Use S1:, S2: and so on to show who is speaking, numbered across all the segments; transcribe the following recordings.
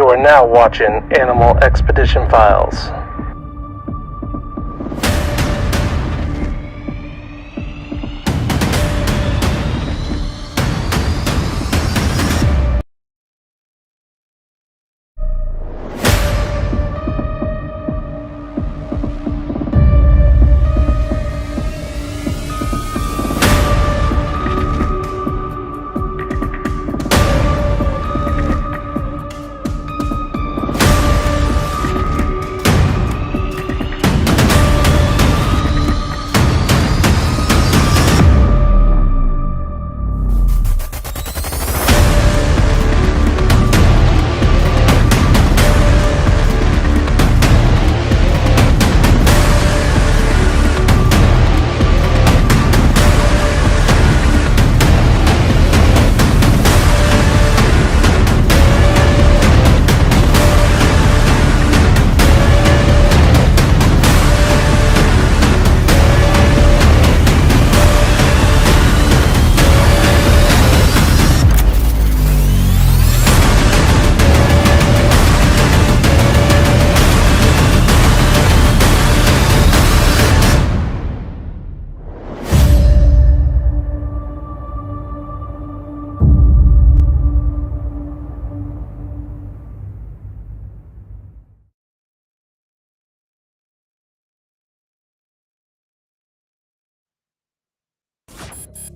S1: You are now watching Animal Expedition Files.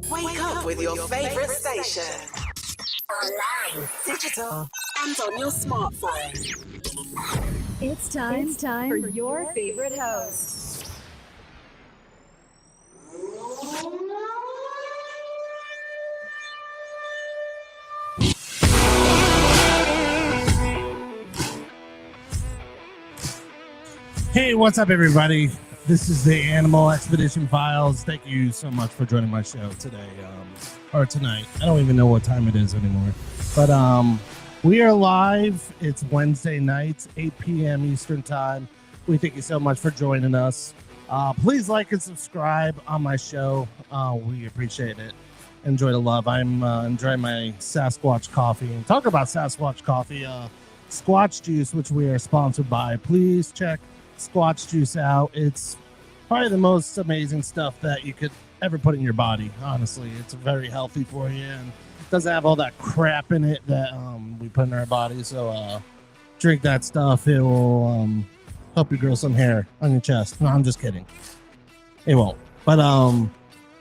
S2: Wake up with your favorite station. Online, digital, and on your smartphone.
S3: It's time for your favorite host.
S4: Hey, what's up, everybody? This is the Animal Expedition Files. Thank you so much for joining my show today, or tonight. I don't even know what time it is anymore. But we are live. It's Wednesday night, 8 p.m. Eastern Time. We thank you so much for joining us. Please like and subscribe on my show. We appreciate it. Enjoy the love. I'm enjoying my Sasquatch coffee. And talk about Sasquatch coffee, Squatch Juice, which we are sponsored by. Please check Squatch Juice out. It's probably the most amazing stuff that you could ever put in your body. Honestly, it's very healthy for you and doesn't have all that crap in it that we put in our body. So drink that stuff. It will help you grow some hair on your chest. No, I'm just kidding. It won't. But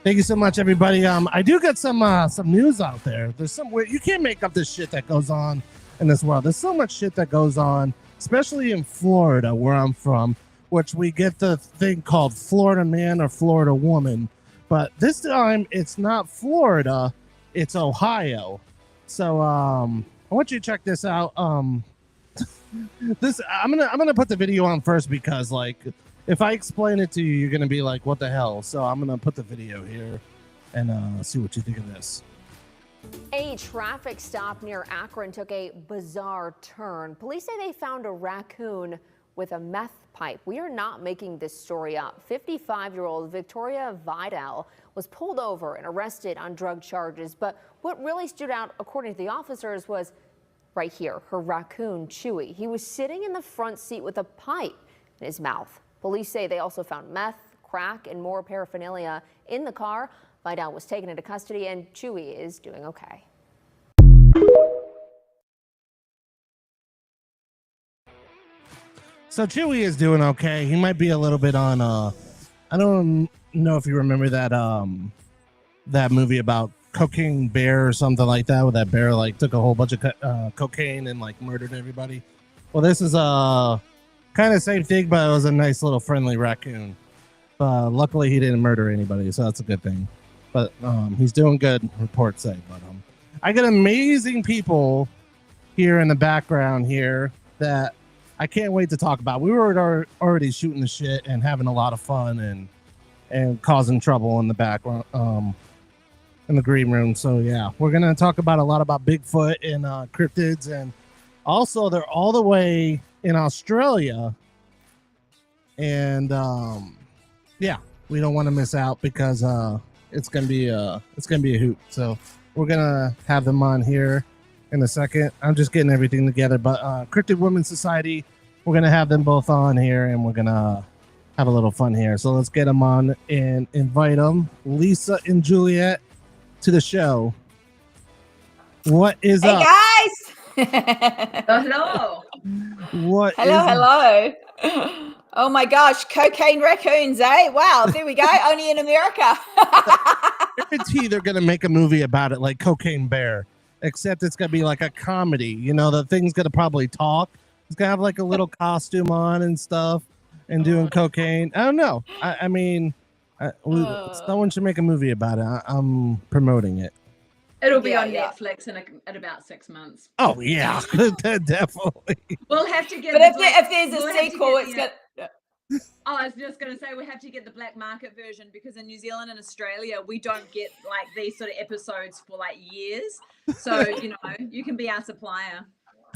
S4: thank you so much, everybody. I do get some news out there. There's some weird, you can't make up this shit that goes on in this world. There's so much shit that goes on, especially in Florida, where I'm from, which we get the thing called Florida man or Florida woman. But this time, it's not Florida, it's Ohio. So I want you to check this out. I'm gonna put the video on first because, like, if I explain it to you, you're gonna be like, what the hell? So I'm gonna put the video here and see what you think of this.
S5: A traffic stop near Akron took a bizarre turn. Police say they found a raccoon with a meth pipe. We are not making this story up. 55-year-old Victoria Vidal was pulled over and arrested on drug charges. But what really stood out, according to the officers, was right here, her raccoon, Chewy. He was sitting in the front seat with a pipe in his mouth. Police say they also found meth, crack, and more paraphernalia in the car. Vidal was taken into custody and Chewy is doing okay.
S4: So Chewy is doing okay. He might be a little bit on I don't know if you remember that movie about Cocaine Bear or something like that, where that bear like took a whole bunch of cocaine and like murdered everybody. Well, this is kind of same thing, but it was a nice little friendly raccoon. Luckily he didn't murder anybody, so that's a good thing. But he's doing good, reports say. But I get amazing people here in the background here that I can't wait to talk about. We were already shooting the shit and having a lot of fun and causing trouble in the background, in the green room. So yeah, we're gonna talk about a lot about Bigfoot and cryptids, and also they're all the way in Australia. And yeah, we don't want to miss out because it's gonna be a hoot. So we're gonna have them on here in a second. I'm just getting everything together. But Cryptid Women's Society, we're going to have them both on here, and we're going to have a little fun here. So let's get them on and invite them. Lisa and Juliet to the show. What is up?
S6: Hey, guys!
S7: Hello.
S4: What
S6: Hello. Oh my gosh, cocaine raccoons, eh? Wow, there we go. Only in America.
S4: I guarantee they're going to make a movie about it, like Cocaine Bear, except it's going to be like a comedy. You know, the thing's going to probably talk. It's going to have like a little costume on and stuff and doing cocaine. I don't know. I mean, someone should make a movie about it. I'm promoting it.
S7: It'll be on Netflix in about 6 months.
S4: Oh, yeah, definitely.
S7: We'll have to get.
S6: But if there's a sequel, it's got.
S7: Oh, I was just going to say we have to get the black market version because in New Zealand and Australia we don't get like these sort of episodes for like years. So you can be our supplier.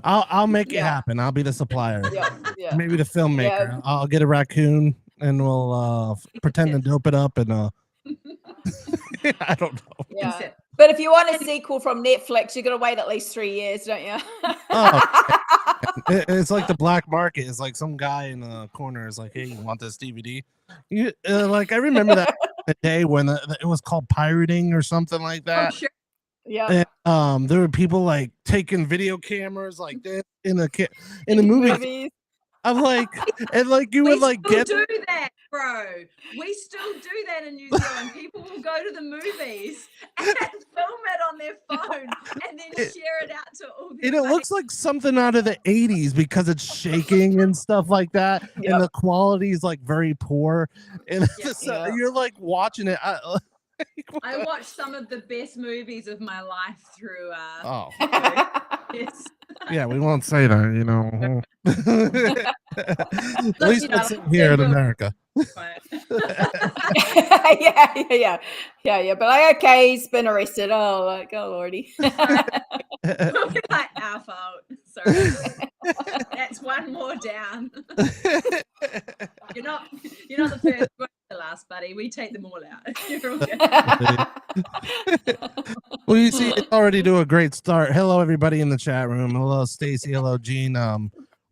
S4: I'll make it happen. I'll be the supplier.
S6: Yeah.
S4: Maybe the filmmaker. Yeah. I'll get a raccoon and we'll pretend to dope it up and I don't know.
S6: Yeah. But if you want a sequel from Netflix, you're gonna wait at least 3 years, don't you?
S4: It's like the black market. It's like some guy in the corner is like, "Hey, you want this DVD?" Like I remember that the day when it was called pirating or something like that.
S7: Oh, sure.
S6: Yeah.
S4: And, there were people like taking video cameras like this in the movie. I'm like, and like you would like
S7: do that, bro. We still do that in New Zealand. People will go to the movies and film it on their phone and then share it out to all their
S4: And it looks like something out of the 80s because it's shaking and stuff like that. Yep. And the quality is like very poor. And you're like watching it.
S7: I watched some of the best movies of my life through yes.
S4: Yeah, we won't say that, you know. At least it's here in America.
S6: Yeah. But like, okay, he's been arrested. Oh, like, oh lordy.
S7: We'll be like our fault. Sorry. That's one more down. You're not the first, you're the last, buddy. We take them all out. You're all good.
S4: Well, you see, it's already do a great start. Hello, everybody in the chat room. Hello, Stacy. Hello, Gene.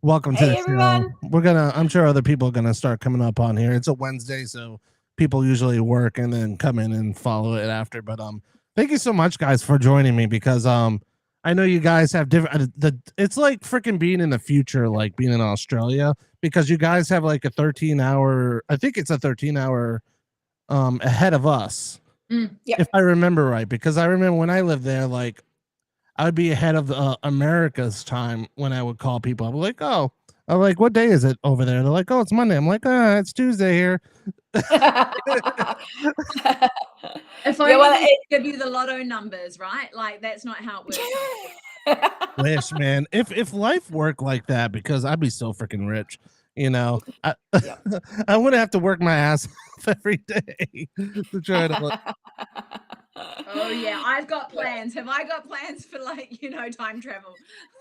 S4: Welcome to the
S6: everyone.
S4: Show. I'm sure other people are gonna start coming up on here. It's a Wednesday, so people usually work and then come in and follow it after. But thank you so much, guys, for joining me because I know you guys have different. It's like freaking being in the future, like being in Australia, because you guys have like a 13-hour. I think it's a 13-hour ahead of us, if I remember right. Because I remember when I lived there, like I would be ahead of America's time when I would call people. I'm like, oh, I'm like, what day is it over there? They're like, oh, it's Monday. I'm like, it's Tuesday here.
S7: If I give you the lotto numbers, right? Like that's not how it works.
S4: Wish, man. If life worked like that, because I'd be so freaking rich, you know. I wouldn't have to work my ass off every day to try to.
S7: Oh yeah, I've got plans. Have I got plans for time travel?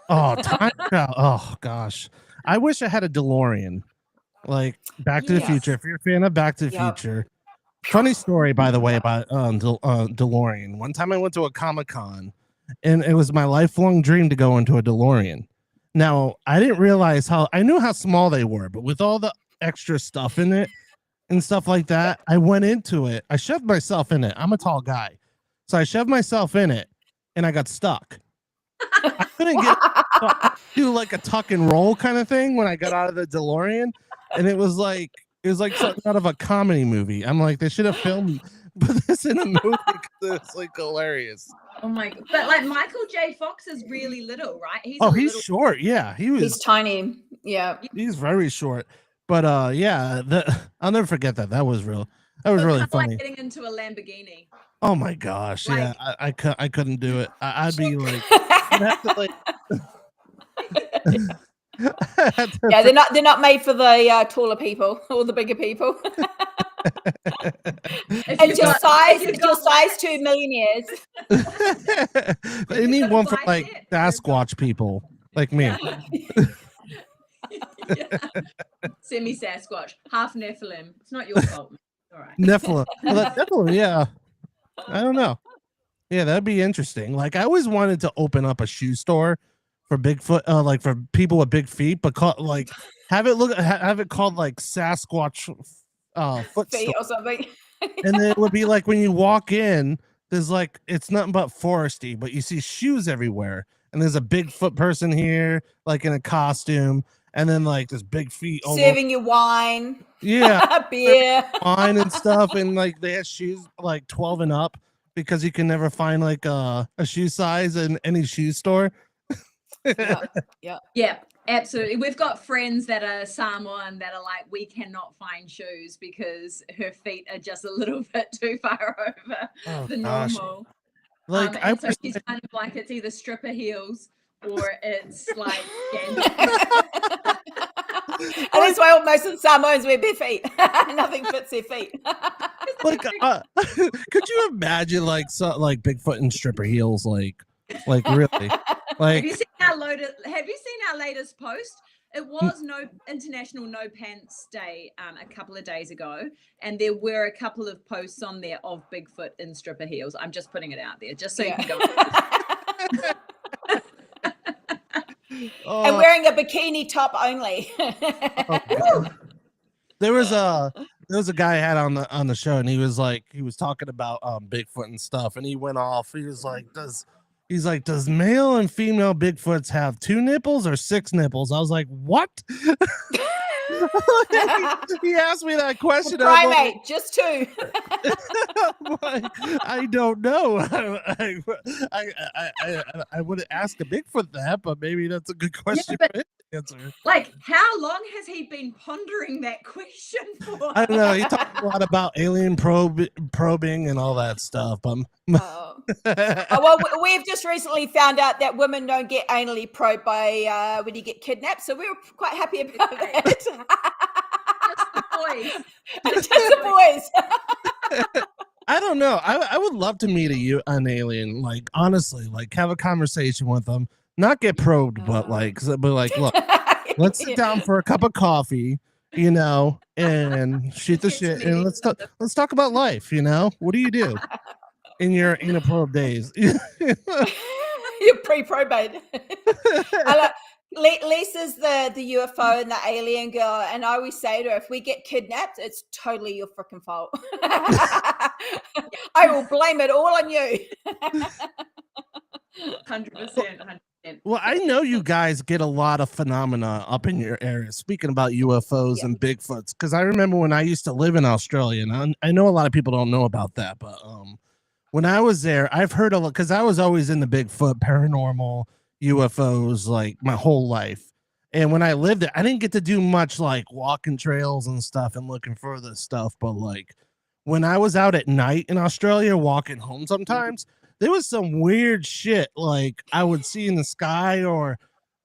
S4: Oh, time travel. Oh gosh, I wish I had a DeLorean. Like Back to the Future. If you're a fan of Back to the Future. Funny story, by the way, about DeLorean. One time I went to a Comic-Con and it was my lifelong dream to go into a DeLorean. Now, I didn't realize I knew how small they were, but with all the extra stuff in it and stuff like that, I went into it. I shoved myself in it. I'm a tall guy. So I shoved myself in it and I got stuck. I couldn't do like a tuck and roll kind of thing when I got out of the DeLorean. And it was like something out of a comedy movie. I'm like, they should have filmed this in a movie because it's like hilarious.
S7: Oh my god! But like Michael J. Fox is really little, right?
S4: He's short. Yeah,
S6: he's tiny. Yeah,
S4: he's very short. But I'll never forget that. That was real. That was really funny.
S7: Like getting into a Lamborghini.
S4: Oh my gosh! Like, yeah, I couldn't do it. I'd be like, I'd have to like.
S6: Yeah, they're not made for the taller people or the bigger people. It's your size 2 millionaires.
S4: They need one for like Sasquatch people like me.
S7: Semi Sasquatch, half Nephilim. It's not your fault. All right.
S4: Nephilim, yeah. I don't know. Yeah, that'd be interesting. Like, I always wanted to open up a shoe store for Bigfoot, like for people with big feet, but like have it called like Sasquatch foot store.
S6: Feet or something.
S4: And then it would be like when you walk in, there's like it's nothing but foresty, but you see shoes everywhere. And there's a Bigfoot person here, like in a costume, and then like this big feet all over.
S6: Serving you wine.
S4: Yeah,
S6: beer.
S4: wine and stuff, and like they have shoes like 12 and up because you can never find like a shoe size in any shoe store.
S7: Yeah, absolutely. We've got friends that are Samoan that are like, we cannot find shoes because her feet are just a little bit too far over the normal.
S4: Like,
S7: and so she's kind of like, it's either stripper heels or it's like
S6: And that's why most of the Samoans wear bare feet. Nothing fits their feet.
S4: Like, could you imagine like Bigfoot and stripper heels? Like really? Like,
S7: have you seen our latest post? It was International No Pants Day a couple of days ago, and there were a couple of posts on there of Bigfoot in stripper heels. I'm just putting it out there, just so you can go.
S6: And wearing a bikini top only.
S4: There was a guy I had on the show, and he was talking about Bigfoot and stuff, and he went off. He was like, does male and female Bigfoots have 2 nipples or 6 nipples? I was like, what? He asked me that question.
S6: Primate, just 2.
S4: I don't know. I wouldn't ask a Bigfoot that, but maybe that's a good question to answer.
S7: Like, how long has he been pondering that question for?
S4: I don't know. He talked a lot about alien probing and all that stuff. But
S6: well, we've just recently found out that women don't get anally probed by when you get kidnapped, so we were quite happy about that. Just the boys.
S4: I don't know. I would love to meet an alien. Like, honestly, like have a conversation with them, not get probed, but like, look, let's sit down for a cup of coffee, and shoot the shit, and let's talk about life. What do you do in your probe days?
S6: You're pre-probate. Lisa's the UFO and the alien girl, and I always say to her, if we get kidnapped, it's totally your freaking fault. I will blame it all on you.
S7: 100%.
S4: Well, I know you guys get a lot of phenomena up in your area. Speaking about UFOs and Bigfoots, because I remember when I used to live in Australia, and I know a lot of people don't know about that, but when I was there, I've heard a lot, because I was always in the Bigfoot, paranormal, UFOs, like my whole life. And when I lived there, I didn't get to do much like walking trails and stuff and looking for this stuff. But like when I was out at night in Australia walking home sometimes, there was some weird shit like I would see in the sky or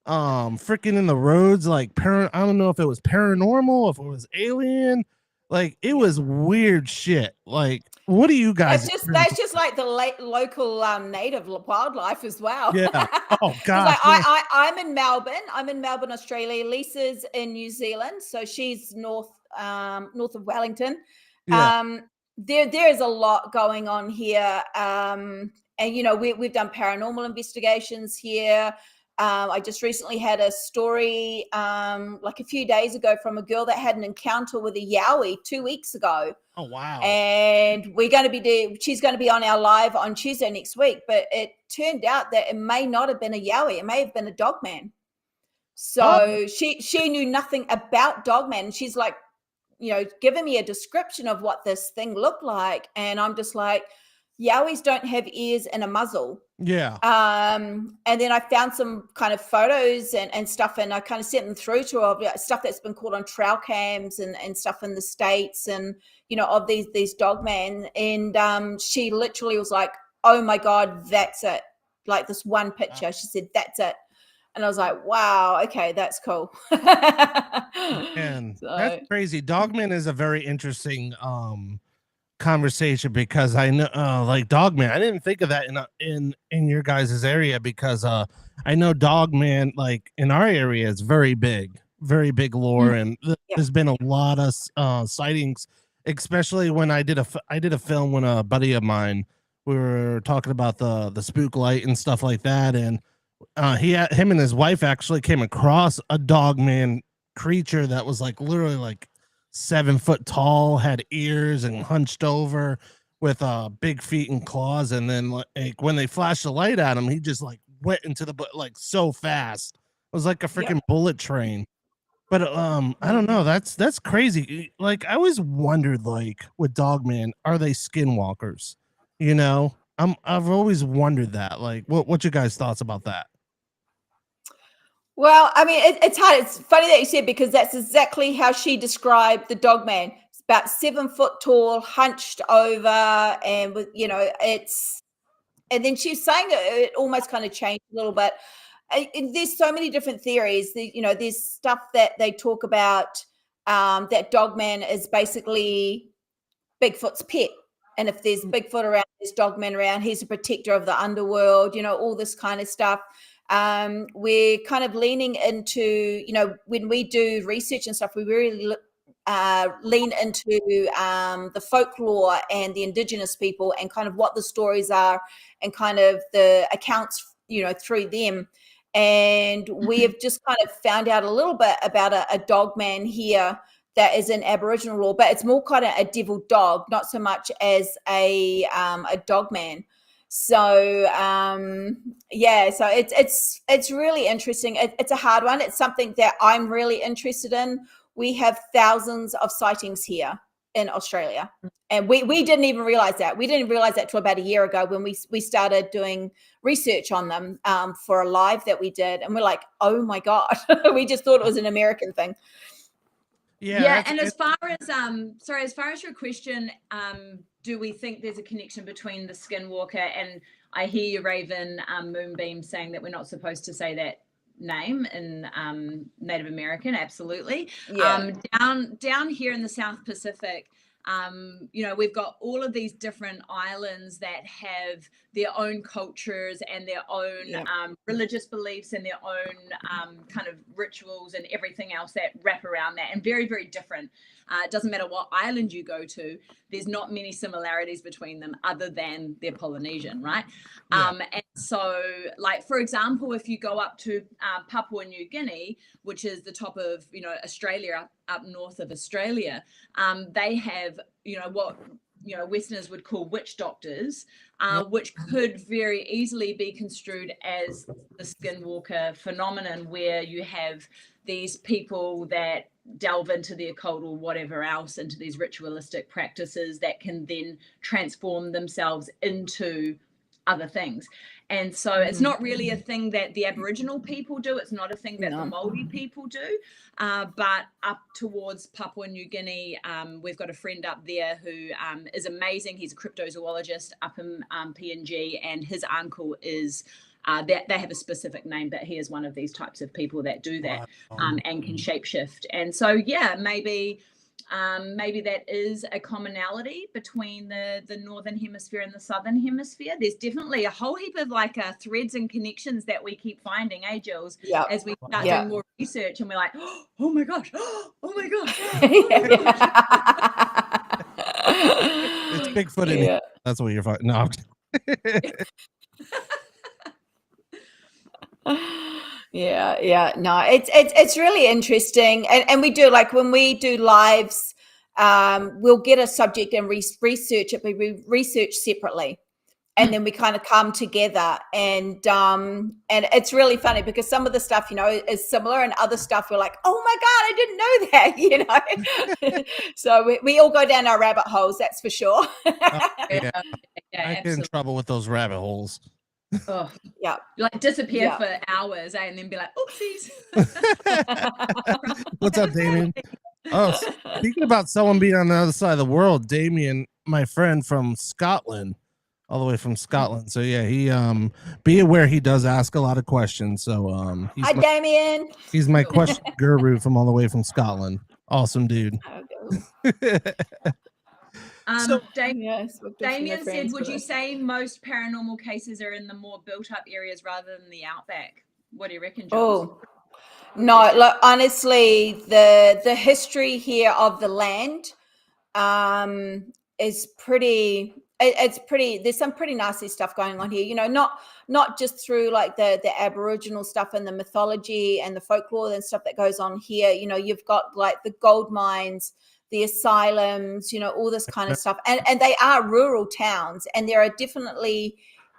S4: freaking in the roads, like I don't know if it was paranormal, if it was alien. Like it was weird shit. Like, what do you guys?
S6: That's just like the local native wildlife as well.
S4: Yeah. Oh God.
S6: Like I'm in Melbourne. I'm in Melbourne, Australia. Lisa's in New Zealand, so she's north of Wellington.
S4: Yeah.
S6: There is a lot going on here, and we've done paranormal investigations here. I just recently had a story like a few days ago from a girl that had an encounter with a yowie 2 weeks ago.
S4: Oh, wow.
S6: And she's going to be on our live on Tuesday next week, but it turned out that it may not have been a yowie. It may have been a dogman. So she knew nothing about dogman. And she's like, giving me a description of what this thing looked like. And I'm just like, yowies don't have ears and a muzzle.
S4: Yeah.
S6: And then I found some kind of photos and stuff, and I kind of sent them through to her, stuff that's been caught on trail cams and stuff in the States, and of these dogmen. And she literally was like, "Oh my God, that's it!" Like this one picture, she said, "That's it." And I was like, "Wow, okay, that's cool."
S4: Man, that's crazy. Dogman is a very interesting conversation, because I know like Dogman, I didn't think of that in your guys' area, because I know Dogman, like in our area, is very big lore, and there's been a lot of sightings, especially when I did a film when a buddy of mine we were talking about the spook light and stuff like that, and him and his wife actually came across a dogman creature that was like literally like 7 foot tall, had ears and hunched over with big feet and claws, and then like when they flashed the light at him, he just like went into the like so fast. It was like a freaking bullet train. But I don't know. That's crazy. Like I always wondered, like with Dogman, are they skinwalkers? You know, I've always wondered that. Like, what's your guys' thoughts about that?
S6: Well, I mean, it's hard. It's funny that you said, because that's exactly how she described the Dogman. It's about 7 foot tall, hunched over, and with, you know, it's. And then she was saying it almost kind of changed a little bit. There's so many different theories. You know, there's stuff that they talk about, that Dogman is basically Bigfoot's pet. And if there's Bigfoot around, there's Dogman around, he's a protector of the underworld, you know, all this kind of stuff. We're kind of leaning into, you know, when we do research and stuff, we really lean into the folklore and the indigenous people and kind of what the stories are and kind of the accounts, you know, through them. And we have just kind of found out a little bit about a Dogman here that is in Aboriginal law, but it's more kind of a devil dog, not so much as a Dogman. So yeah, so it's really interesting. It's a hard one. It's something that I'm really interested in. We have thousands of sightings here in Australia, and we didn't even realize that. We didn't realize that till about a year ago when we started doing research on them for a live that we did, and we're like, oh my god, we just thought it was an American thing.
S7: Yeah, and as far as your question, do we think there's a connection between the skinwalker and, I hear you, Raven, Moonbeam, saying that we're not supposed to say that name in Native American? Absolutely.
S6: Yeah.
S7: Down here in the South Pacific, you know, we've got all of these different islands that have their own cultures and their own religious beliefs and their own kind of rituals and everything else that wrap around that, and very, very different. It doesn't matter what island you go to, there's not many similarities between them other than they're Polynesian, right? And so, like, for example, if you go up to Papua New Guinea, which is the top of, you know, Australia, up north of Australia, they have, you know, what, you know, Westerners would call witch doctors, which could very easily be construed as the skinwalker phenomenon, where you have these people that delve into the occult or whatever else, into these ritualistic practices that can then transform themselves into other things. And so it's not really a thing that the Aboriginal people do. It's not a thing that the Maori people do. But up towards Papua New Guinea, we've got a friend up there who is amazing. He's a cryptozoologist up in PNG, and his uncle is, they have a specific name, but he is one of these types of people that do that and can shapeshift. And so, yeah, maybe that is a commonality between the northern hemisphere and the southern hemisphere. There's definitely a whole heap of like threads and connections that we keep finding, Jules, as we start doing more research, and we're like, oh my gosh, oh my gosh,
S4: it's Bigfoot in here. That's what you're fighting. No.
S6: No, it's really interesting, and we do, like, when we do lives, we'll get a subject and research it, but we research separately, and then we kind of come together, and it's really funny because some of the stuff, you know, is similar, and other stuff we're like, oh my god, I didn't know that, you know. So we all go down our rabbit holes, that's for sure.
S4: I get in trouble with those rabbit holes.
S7: Oh, yeah, like disappear for hours, and then be like, oopsies.
S4: What's up, Damien? Oh, speaking about someone being on the other side of the world, Damien, my friend from Scotland, all the way from Scotland. So yeah, he be aware he does ask a lot of questions. So
S6: hi, Damien.
S4: He's my question guru from all the way from Scotland. Awesome dude.
S7: So, Damien said, would you say most paranormal cases are in the more built-up areas rather than the outback? What do you reckon, Jules?
S6: Oh, no, look, honestly, the history here of the land is pretty it's pretty, there's some pretty nasty stuff going on here, you know, not just through like the Aboriginal stuff and the mythology and the folklore and stuff that goes on here. You know, you've got like the gold mines, the asylums, you know, all this kind of stuff, and they are rural towns, and there are definitely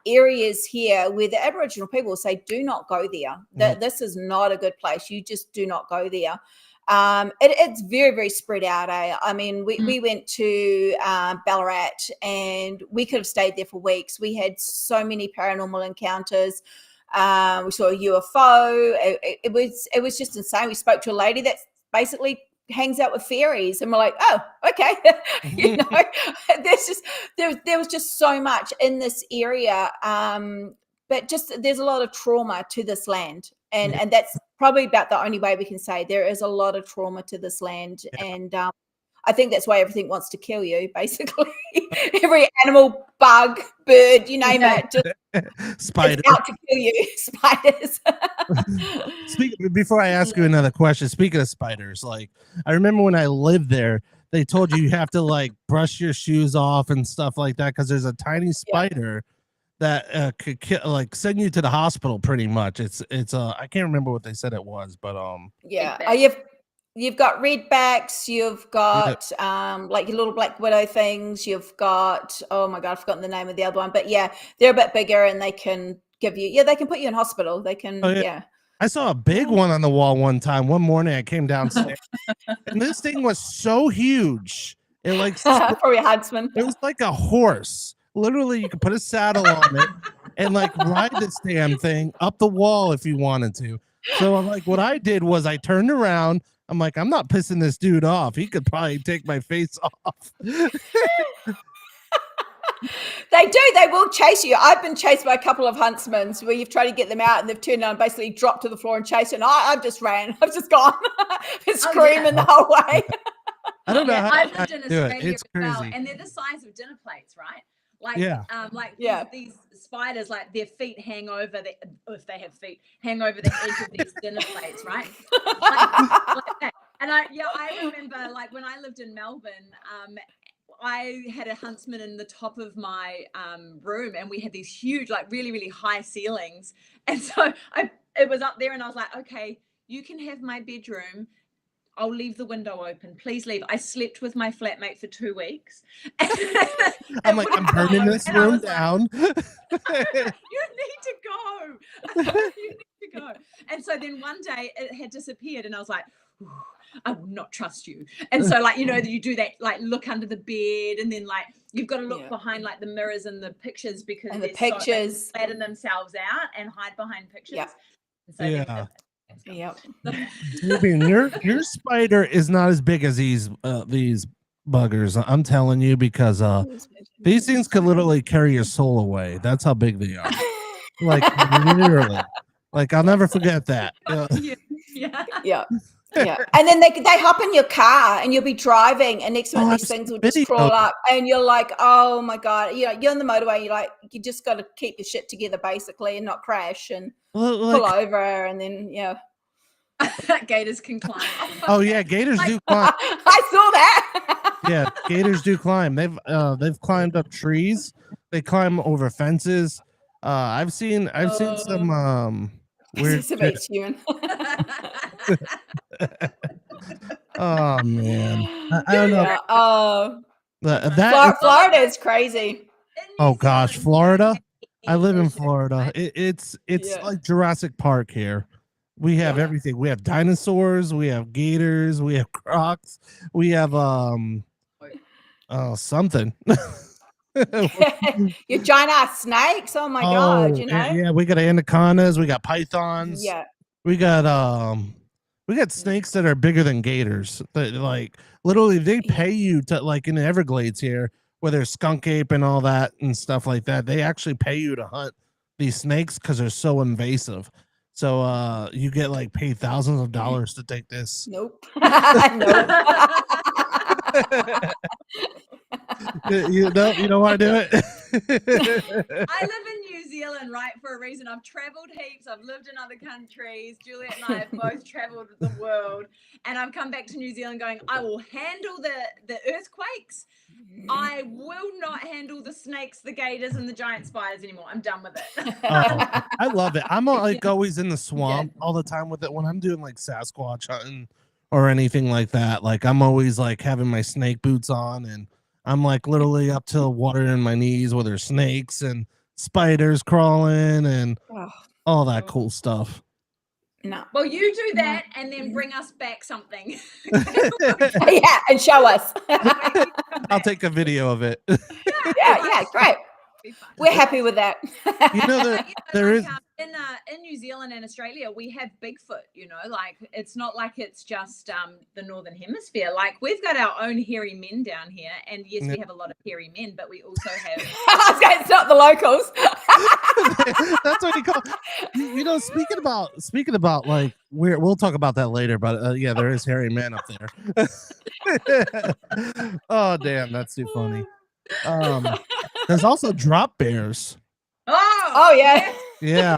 S6: areas here where the Aboriginal people say, do not go there. This is not a good place. You just do not go there. It's very, very spread out. I mean, we went to Ballarat, and we could have stayed there for weeks. We had so many paranormal encounters. We saw a UFO. It was just insane. We spoke to a lady that basically hangs out with fairies, and we're like, oh, okay. You know, there was just so much in this area. But just there's a lot of trauma to this land, and that's probably about the only way we can say there is a lot of trauma to this land. And I think that's why everything wants to kill you, basically. Every animal, bug, bird, you name it, just
S4: Spider
S6: out to kill you. Spiders.
S4: Before I ask you another question, speaking of spiders, like I remember when I lived there, they told you have to like brush your shoes off and stuff like that because there's a tiny spider that could kill, like send you to the hospital pretty much. It's I can't remember what they said it was, but
S6: you've got redbacks, you've got like your little black widow things, you've got, oh my god, I've forgotten the name of the other one, but yeah, they're a bit bigger, and they can give you, they can put you in hospital. They can
S4: I saw a big one on the wall one time. One morning I came downstairs and this thing was so huge. It like
S6: probably a huntsman.
S4: It was like a horse. Literally, you could put a saddle on it and like ride this damn thing up the wall if you wanted to. So I'm like, what I did was I turned around. I'm like, I'm not pissing this dude off. He could probably take my face off.
S6: They will chase you. I've been chased by a couple of huntsmen where you've tried to get them out and they've turned around, basically dropped to the floor and chased, and I've just ran. I've just gone. Been screaming the whole way.
S4: I don't know how
S7: I've lived in Australia
S4: it's
S7: as well,
S4: crazy.
S7: and they're the size of dinner plates, right? Like, these spiders, like their feet hang over if they have feet, hang over the edge of these dinner plates, right? Like that. And I remember like when I lived in Melbourne, I had a huntsman in the top of my room, and we had these huge, like really, really high ceilings. And so it was up there, and I was like, okay, you can have my bedroom. I'll leave the window open. Please leave. I slept with my flatmate for 2 weeks.
S4: I'm like, I'm burning this room down.
S7: You need to go. You need to go. And so then one day it had disappeared, and I was like, I will not trust you. And so like, you know, you do that, like look under the bed, and then like you've got to look behind like the mirrors and the pictures, because
S6: and the pictures
S7: so flatten themselves out and hide behind pictures.
S6: Yeah.
S7: So
S6: Yep.
S4: I mean, your spider is not as big as these buggers. I'm telling you, because these things could literally carry your soul away. That's how big they are. Like literally. Like I'll never forget that.
S6: Yeah. And then they hop in your car, and you'll be driving, and next minute these things will just crawl up, and you're like, oh my god, you know, you're on the motorway, you're like, you just got to keep your shit together basically and not crash and pull over, and then
S7: gators can climb.
S4: Oh yeah, gators do climb.
S6: I saw that.
S4: Yeah, gators do climb. They've climbed up trees. They climb over fences. I've seen some weird
S6: It's human.
S4: Oh man, I don't know.
S6: Florida is crazy.
S4: Oh gosh, Florida. I live in Florida. It's like Jurassic Park here. We have everything. We have dinosaurs. We have gators. We have crocs. We have something.
S6: Your giant ass snakes. Oh my god, you know.
S4: Yeah, we got anacondas. We got pythons.
S6: Yeah.
S4: We got snakes that are bigger than gators. That like literally they pay you to, like in the Everglades here, where there's skunk ape and all that and stuff like that. They actually pay you to hunt these snakes because they're so invasive. So you get like paid thousands of dollars to take this.
S6: Nope.
S4: You don't want to do it.
S7: I live in New Zealand, right, for a reason. I've traveled heaps. I've lived in other countries. Juliet and I have both traveled the world. And I've come back to New Zealand going, I will handle the earthquakes. I will not handle the snakes, the gators, and the giant spiders anymore. I'm done with it.
S4: Oh, I love it. I'm like always in the swamp all the time with it. When I'm doing like Sasquatch hunting or anything like that, like I'm always like having my snake boots on, and I'm like literally up to water in my knees where there's snakes and spiders crawling and
S6: Oh,
S4: all that cool stuff.
S6: no.
S7: Well, you do that and then bring us back something.
S6: Yeah, and show us.
S4: I'll take a video of it.
S6: Yeah, great. We're happy with that.
S4: You know, there is
S7: in New Zealand and Australia, we have Bigfoot, like it's not like it's just the Northern Hemisphere. Like we've got our own hairy men down here, and yes, we have a lot of hairy men, but we also have
S6: it's not the locals.
S4: That's what you call. Speaking about like we'll talk about that later, but yeah, there is hairy men up there. Oh damn, that's too funny. There's also drop bears.
S7: Oh
S6: yeah.
S4: Yeah.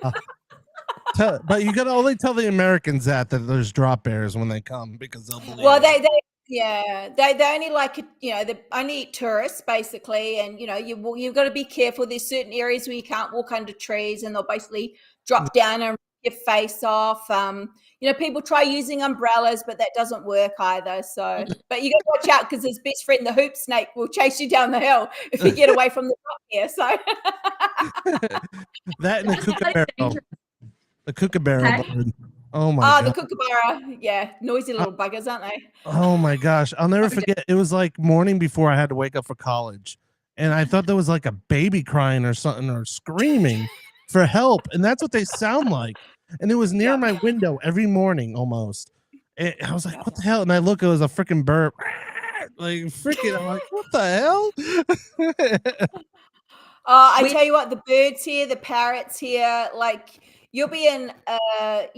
S4: But you gotta only tell the Americans that there's drop bears when they come, because they'll believe
S6: Well,
S4: it.
S6: they only like they only eat tourists basically, and you've got to be careful. There's certain areas where you can't walk under trees, and they'll basically drop down and rip your face off. People try using umbrellas, but that doesn't work either. So, but you got to watch out, because his best friend, the hoop snake, will chase you down the hill if you get away from the drop here. So
S4: that and the kookaburra. The kookaburra bird. Oh my god.
S6: The kookaburra. Yeah, noisy little buggers, aren't they?
S4: Oh my gosh. I'll never forget. It was like morning before I had to wake up for college. And I thought there was like a baby crying or something, or screaming for help. And that's what they sound like. And it was near my window every morning almost. And I was like, what the hell? And I look, it was a freaking bird. Like freaking, I'm like, what the hell?
S6: I tell you what, the birds here, the parrots here, like you'll be in a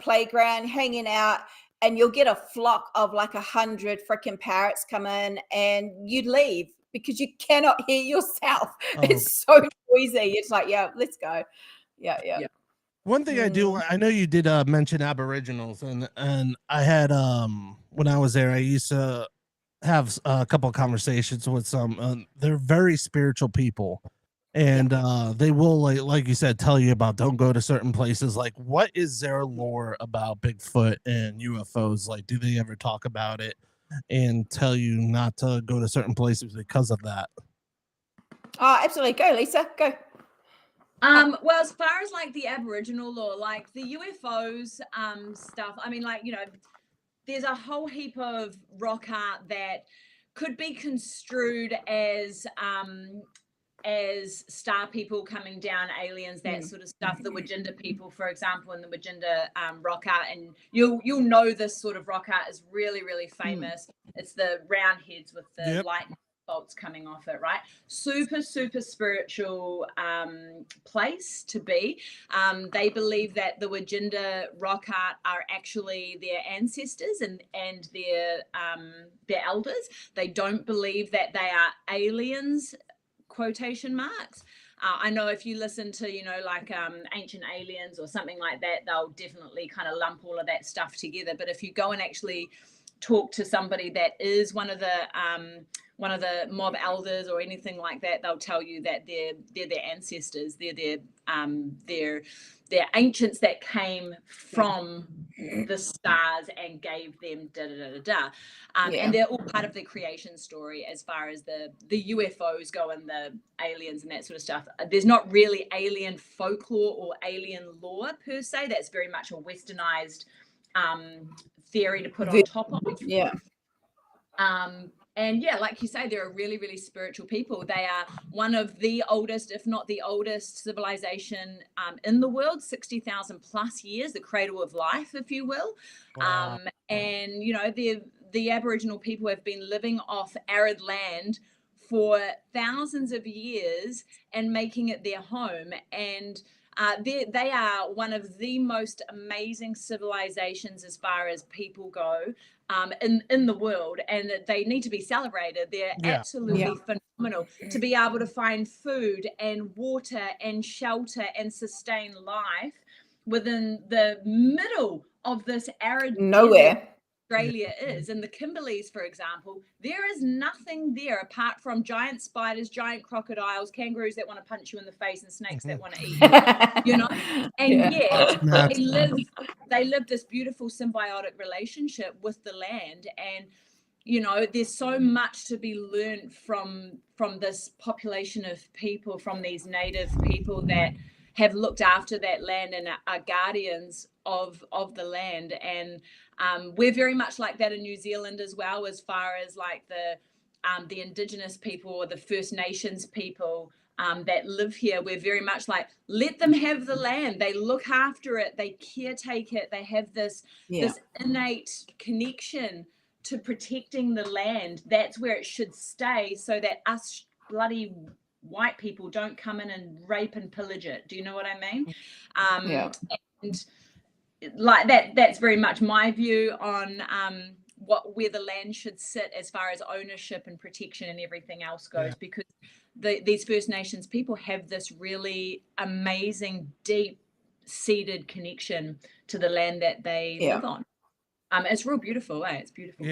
S6: playground hanging out, and you'll get a flock of like 100 freaking parrots come in, and you'd leave because you cannot hear yourself. It's so noisy. It's like, yeah, let's go. Yeah.
S4: One thing I do, I know you did mention Aboriginals, and I had when I was there, I used to have a couple of conversations with some. They're very spiritual people, and they will like you said, tell you about don't go to certain places. Like, what is their lore about Bigfoot and UFOs? Like, do they ever talk about it and tell you not to go to certain places because of that?
S6: Oh, absolutely. Go, Lisa. Go.
S7: Well, as far as like the Aboriginal lore, like the UFOs stuff, I mean, like, there's a whole heap of rock art that could be construed as star people coming down, aliens, that sort of stuff. The Wajinda people, for example, in the Wajinda rock art, and you'll know this sort of rock art is really, really famous. It's the round heads with the lightning bolts coming off it, right? Super spiritual place to be. They believe that the Wajinda rock art are actually their ancestors and their elders. They don't believe that they are aliens, quotation marks. I know if you listen to, like Ancient Aliens or something like that, they'll definitely kind of lump all of that stuff together. But if you go and actually talk to somebody that is one of the mob elders or anything like that, they'll tell you that they're their ancestors. They're ancients that came from the stars and gave them and they're all part of the creation story as far as the UFOs go and the aliens and that sort of stuff. There's not really alien folklore or alien lore per se. That's very much a westernized theory to put on top of. And yeah, like you say, they're a really, really spiritual people. They are one of the oldest, if not the oldest civilization in the world, 60,000 plus years, the cradle of life, if you will. Wow. And, the Aboriginal people have been living off arid land for thousands of years and making it their home. And They are one of the most amazing civilizations as far as people go in the world, and they need to be celebrated. They're absolutely phenomenal to be able to find food and water and shelter and sustain life within the middle of this arid
S6: Nowhere.
S7: Australia is. In the Kimberleys, for example, there is nothing there apart from giant spiders, giant crocodiles, kangaroos that want to punch you in the face, and snakes that want to eat you, you know. And yet they live this beautiful symbiotic relationship with the land. And you know, there's so much to be learned from this population of people, from these native people that have looked after that land and are guardians of the land. And we're very much like that in New Zealand as well, as far as like the indigenous people or the First Nations people that live here. We're very much like, let them have the land. They look after it. They caretake it. They have this innate connection to protecting the land. That's where it should stay, so that us bloody white people don't come in and rape and pillage it. Do you know what I mean? And like that's very much my view on where the land should sit as far as ownership and protection and everything else goes, because these First Nations people have this really amazing, deep-seated connection to the land that they live on. It's real beautiful, It's beautiful.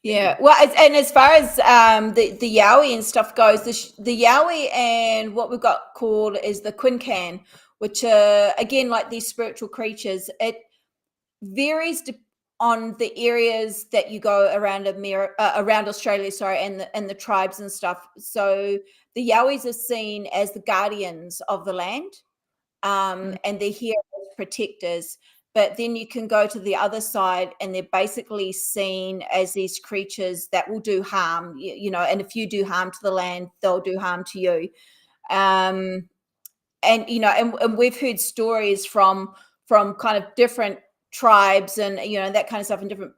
S6: Yeah. Well, and as far as the Yowie and stuff goes, the Yowie and what we've got called is the Quincan, which are again like these spiritual creatures. It varies on the areas that you go around around Australia, and the tribes and stuff. So the Yowies are seen as the guardians of the land, and they're here as protectors. But then you can go to the other side, and they're basically seen as these creatures that will do harm, you know, and if you do harm to the land, they'll do harm to you. And, you know, and we've heard stories from kind of different tribes and, you know, that kind of stuff, and different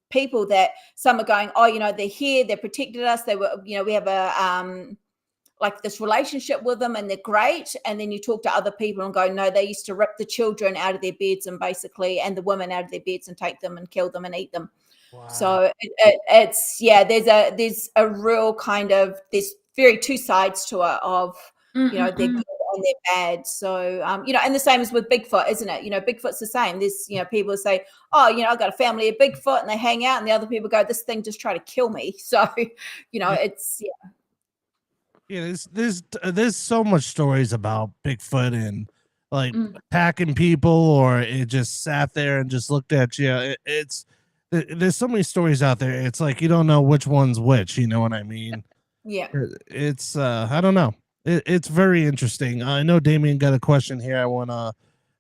S6: people that some are going, oh, you know, they're here, they protected us. They were, you know, we have like this relationship with them and they're great. And then you talk to other people and go, no, they used to rip the children out of their beds and the women out of their beds and take them and kill them and eat them. Wow. So it's there's a real kind of, there's very two sides to it of, you know, they're good and they're bad. So, you know, and the same as with Bigfoot, isn't it? You know, Bigfoot's the same. There's, you know, people say, oh, you know, I've got a family of Bigfoot, and they hang out, and the other people go, this thing just tried to kill me. So, you know, it's,
S4: there's so much stories about Bigfoot and like attacking people, or it just sat there and just looked at you. There's so many stories out there. It's like you don't know which one's which. You know what I mean?
S6: Yeah.
S4: It's I don't know. It's very interesting. I know Damien got a question here.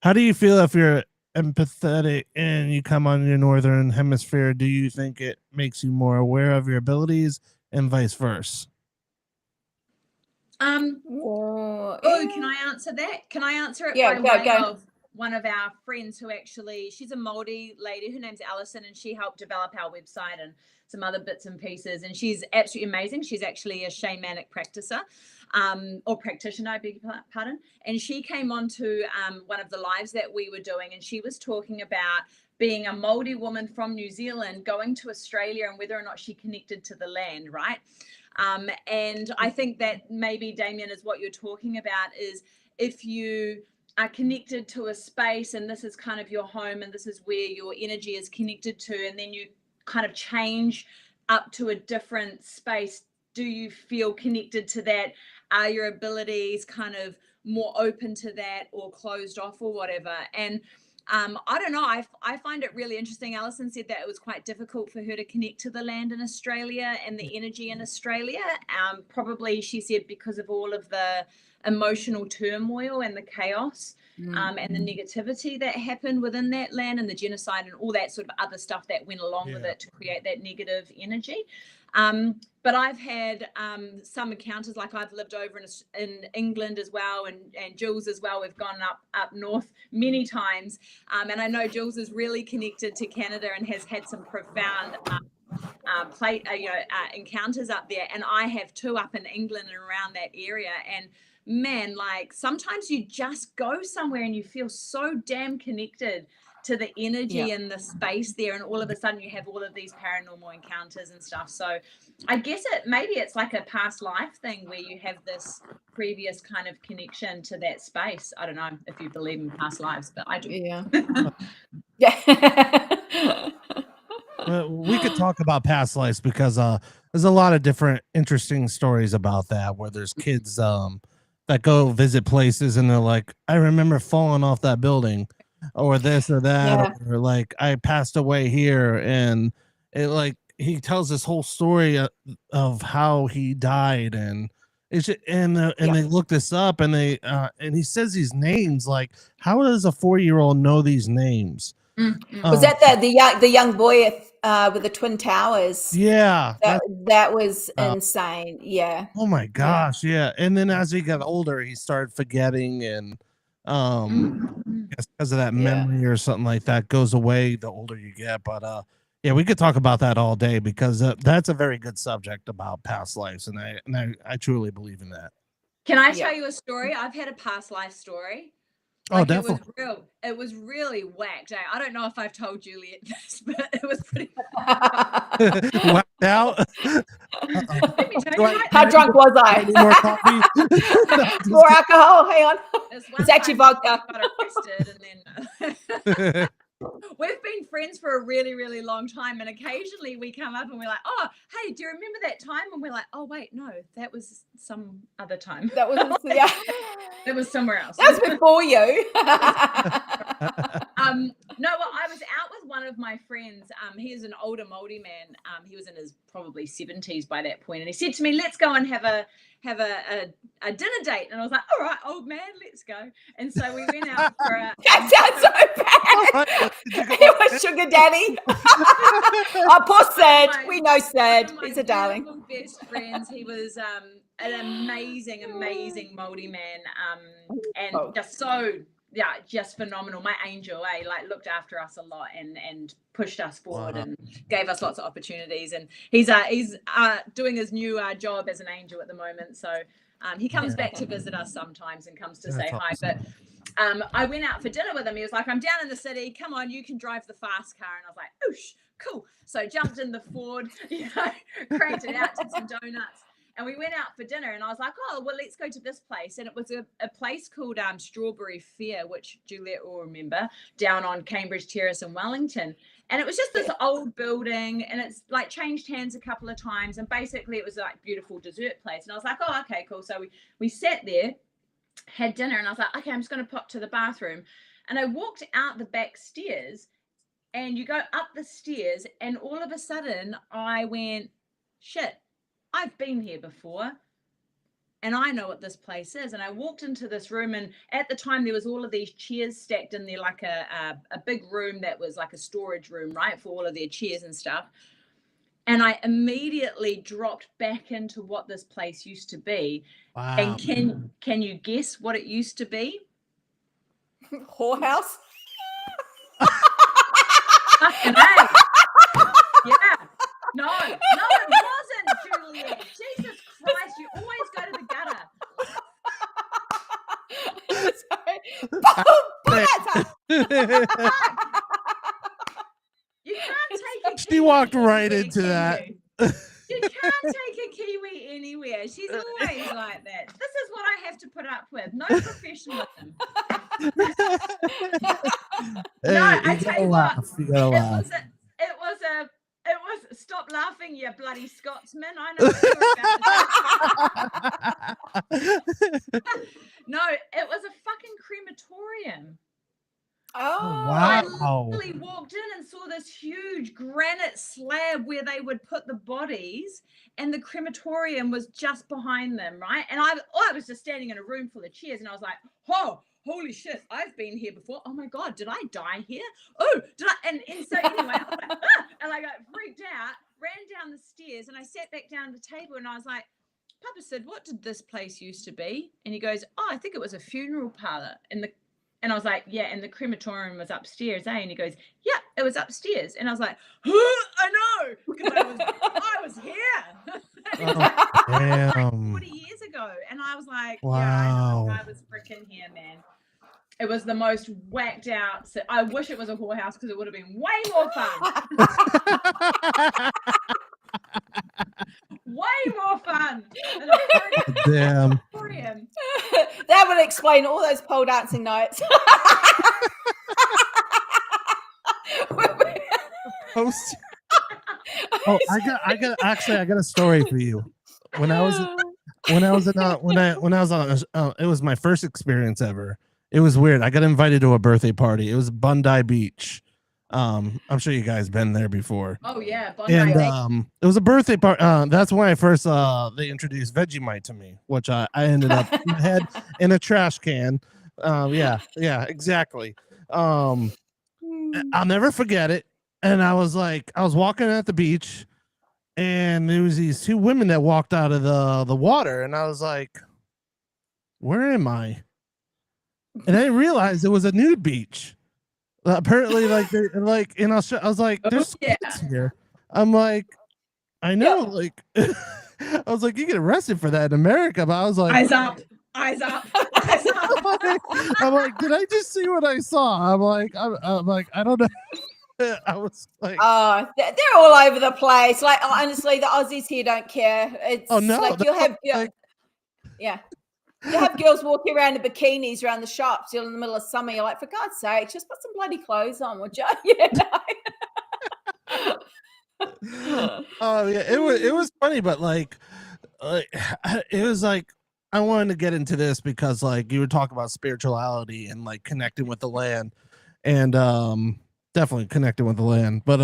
S4: How do you feel if you're empathetic and you come on your northern hemisphere? Do you think it makes you more aware of your abilities and vice versa?
S7: Can I answer that? Can I answer it by way of one of our friends who actually, she's a Māori lady, her name's Alison, and she helped develop our website and some other bits and pieces, and she's absolutely amazing. She's actually a shamanic practitioner, I beg your pardon, and she came on to one of the lives that we were doing, and she was talking about being a Māori woman from New Zealand going to Australia and whether or not she connected to the land, right? And I think that maybe, Damien, is what you're talking about, is if you are connected to a space and this is kind of your home and this is where your energy is connected to, and then you kind of change up to a different space, do you feel connected to that? Are your abilities kind of more open to that or closed off or whatever? And I don't know. I find it really interesting. Alison said that it was quite difficult for her to connect to the land in Australia and the energy in Australia. Probably, she said, because of all of the emotional turmoil and the chaos and the negativity that happened within that land, and the genocide and all that sort of other stuff that went along with it to create that negative energy. But I've had some encounters, like I've lived over in England as well, and Jules as well. We've gone up north many times, and I know Jules is really connected to Canada and has had some profound encounters up there. And I have too, up in England and around that area. And man, like sometimes you just go somewhere and you feel so damn connected to the energy and the space there, and all of a sudden you have all of these paranormal encounters and stuff. So I guess maybe it's like a past life thing where you have this previous kind of connection to that space. I don't know if you believe in past lives, but I do.
S6: Yeah.
S4: We could talk about past lives because there's a lot of different interesting stories about that, where there's kids that go visit places and they're like, I remember falling off that building, or this or that, or like I passed away here, and it like he tells this whole story of how he died, and it's just, and they look this up, and they and he says these names. Like, how does a 4-year-old know these names?
S6: Was that the young boy with the twin towers?
S4: Yeah,
S6: that was insane. Yeah.
S4: Oh my gosh, yeah. And then as he got older, he started forgetting, and because of that memory or something like that goes away the older you get. But yeah, we could talk about that all day because that's a very good subject about past lives, and I truly believe in that.
S7: Can I tell you a story? I've had a past life story. Like,
S4: definitely.
S7: It was really whacked. I don't know if I've told Juliet this, but it was pretty
S4: whacked out.
S7: Let me tell you,
S6: How drunk was I?
S4: Need more coffee?
S6: More alcohol? Hang on. It's actually vodka.
S7: I got arrested, and then we've been friends for a really, really long time, and occasionally we come up and we're like, "Oh, hey, do you remember that time?" And we're like, "Oh, wait, no, that was some other time.
S6: That was
S7: That was somewhere else.
S6: That was before you."
S7: No, well, I was out with one of my friends. He's an older Māori man. He was in his probably 70s by that point, and he said to me, "Let's go and have a dinner date." And I was like, "All right, old man, let's go." And so we went out for a
S6: That sounds so bad. It was sugar daddy. Oh, poor Sid. We know Sid. He's a darling.
S7: Best friends. He was an amazing Māori man, and just so just phenomenal. My angel, like looked after us a lot and pushed us forward and gave us lots of opportunities. And he's doing his new job as an angel at the moment. So he comes back to visit us sometimes and comes to say hi. But I went out for dinner with him. He was like, "I'm down in the city. Come on, you can drive the fast car." And I was like, "Oosh, cool." So jumped in the Ford, cranked it out, did some donuts. And we went out for dinner, and I was like, "Oh, well, let's go to this place." And it was a place called Strawberry Fair, which Juliet will remember, down on Cambridge Terrace in Wellington. And it was just this old building, and it's like changed hands a couple of times. And basically it was like beautiful dessert place. And I was like, "Oh, okay, cool." So we sat there, had dinner, and I was like, "Okay, I'm just going to pop to the bathroom." And I walked out the back stairs, and you go up the stairs, and all of a sudden I went, "Shit, I've been here before, and I know what this place is." And I walked into this room, and at the time there was all of these chairs stacked in there, like a big room that was like a storage room, right, for all of their chairs and stuff. And I immediately dropped back into what this place used to be. Wow. And can you guess what it used to be?
S6: Whorehouse.
S7: Fucking A. Yeah. No, it wasn't, Juliet. Jesus Christ, you always go to the gutter. You can't take a
S4: She walked right into that.
S7: You can't take a Kiwi anywhere. She's always like that. This is what I have to put up with. No professionalism.
S4: Hey,
S7: No, I tell you what.
S4: You gotta laugh.
S7: It was stop laughing, you bloody Scotsman. I know what you're about. No, it was a fucking crematorium.
S6: Oh,
S7: wow. I literally walked in and saw this huge granite slab where they would put the bodies, and the crematorium was just behind them, right? And I was just standing in a room full of chairs, and I was like, "Oh, holy shit, I've been here before. Oh my God, did I die here? Oh, did I?" And so anyway, I was like, and I got freaked out, ran down the stairs, and I sat back down at the table, and I was like, "Papa said, what did this place used to be?" And he goes, "Oh, I think it was a funeral parlor." And I was like, "Yeah, and the crematorium was upstairs, eh?" And he goes, "Yeah, it was upstairs." And I was like, "I know, because I was here."
S4: Oh, damn.
S7: 40 years ago. ago. And I was like,
S4: Wow.
S7: yeah, I know. I was freaking here, man. It was the most whacked out. So I wish it was a whorehouse because it would have been way more fun. Way more fun.
S4: Damn.
S6: That would explain all those pole dancing nights.
S4: Post. Oh, I got a story for you. When I was on, it was my first experience ever. It was weird. I got invited to a birthday party. It was Bondi Beach. I'm sure you guys been there before.
S7: Oh yeah, Bondi.
S4: And it was a birthday party. That's when I first they introduced Vegemite to me, which I ended up head in a trash can. Yeah, exactly. I'll never forget it. And I was walking at the beach, and there was these two women that walked out of the water, and I was like, where am I? And I realized it was a nude beach. Apparently, like in Australia, I was like, there's kids here. I'm like, I know, like, I was like, you get arrested for that in America, but I was like,
S7: eyes up, eyes up, eyes up.
S4: I'm like, did I just see what I saw? I'm like, I don't know. I was like,
S6: oh, they're all over the place. Like, honestly, the Aussies here don't care. It's like you'll have, yeah. You have girls walking around in bikinis around the shops. You're in the middle of summer. You're like, for God's sake, just put some bloody clothes on, would you?
S4: Oh yeah, it was funny, but like it was like I wanted to get into this because like you were talking about spirituality and like connecting with the land, and definitely connecting with the land, but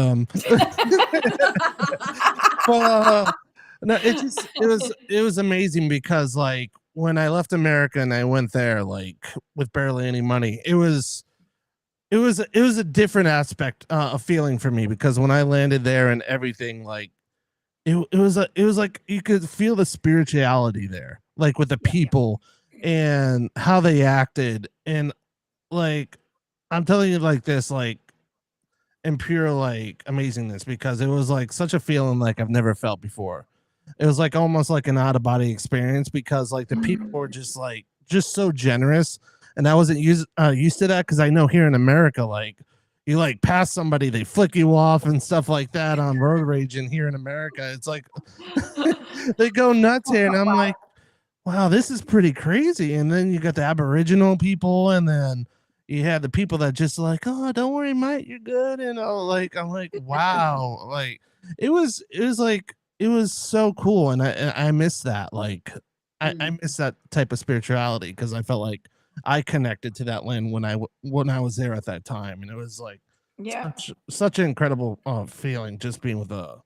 S4: no, it was amazing because like when I left America and I went there like with barely any money, it was a different aspect of feeling for me, because when I landed there and everything, like it was like you could feel the spirituality there, like with the people and how they acted, and like I'm telling you like this, like in pure like amazingness, because it was like such a feeling like I've never felt before. It was like almost like an out of body experience, because like the people were just so generous, and I wasn't used to that, because I know here in America, like you like pass somebody, they flick you off and stuff like that on road rage, and here in America it's like they go nuts here, and I'm like, wow, this is pretty crazy. And then you got the Aboriginal people, and then you had the people that just like, oh, don't worry, mate, you're good, and like I'm like, wow, like it was so cool, and I miss that. Like I miss that type of spirituality, because I felt like I connected to that land when I was there at that time, and it was like such an incredible feeling, just being with the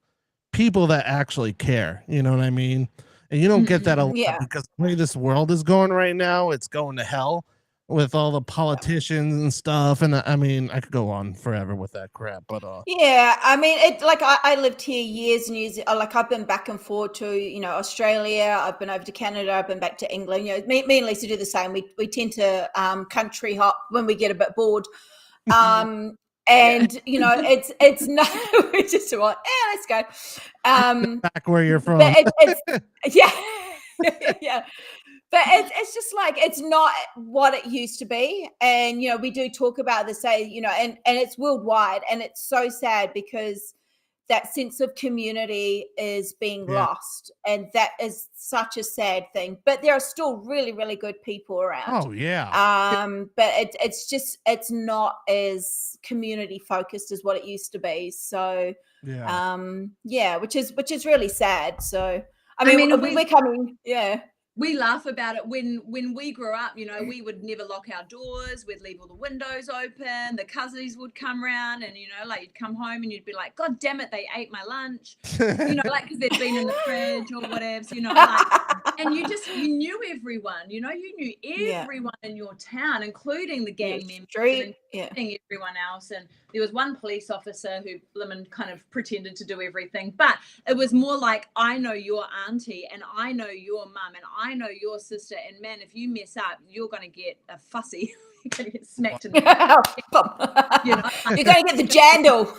S4: people that actually care. You know what I mean? And you don't get that a lot, because the way this world is going right now, it's going to hell with all the politicians and stuff. And I mean, I could go on forever with that crap, but
S6: yeah, I mean, it like I lived here years and years. Like I've been back and forth to Australia. I've been over to Canada. I've been back to England. Me and Lisa do the same. We tend to country hop when we get a bit bored. And it's not, we just like, let's go.
S4: Back where you're from.
S6: But yeah. Yeah. But it's just like, it's not what it used to be. And, we do talk about this, and it's worldwide. And it's so sad, because that sense of community is being lost. And that is such a sad thing. But there are still really, really good people around.
S4: Oh, yeah.
S6: But it's not as community focused as what it used to be. So, which is really sad. So, I mean we're coming,
S7: we laugh about it when we grew up. We would never lock our doors. We'd leave all the windows open. The cousins would come around, and like you'd come home and you'd be like, God damn it, they ate my lunch. Like because they'd been in the fridge or whatever. And you knew everyone. You knew everyone in your town, including the gang members, including everyone else. And there was one police officer who blimmin' kind of pretended to do everything, but it was more like, I know your auntie, and I know your mum, and I know your sister, and man, if you mess up, you're gonna get a fussy. You're gonna get smacked in the
S6: you're gonna get the jandal.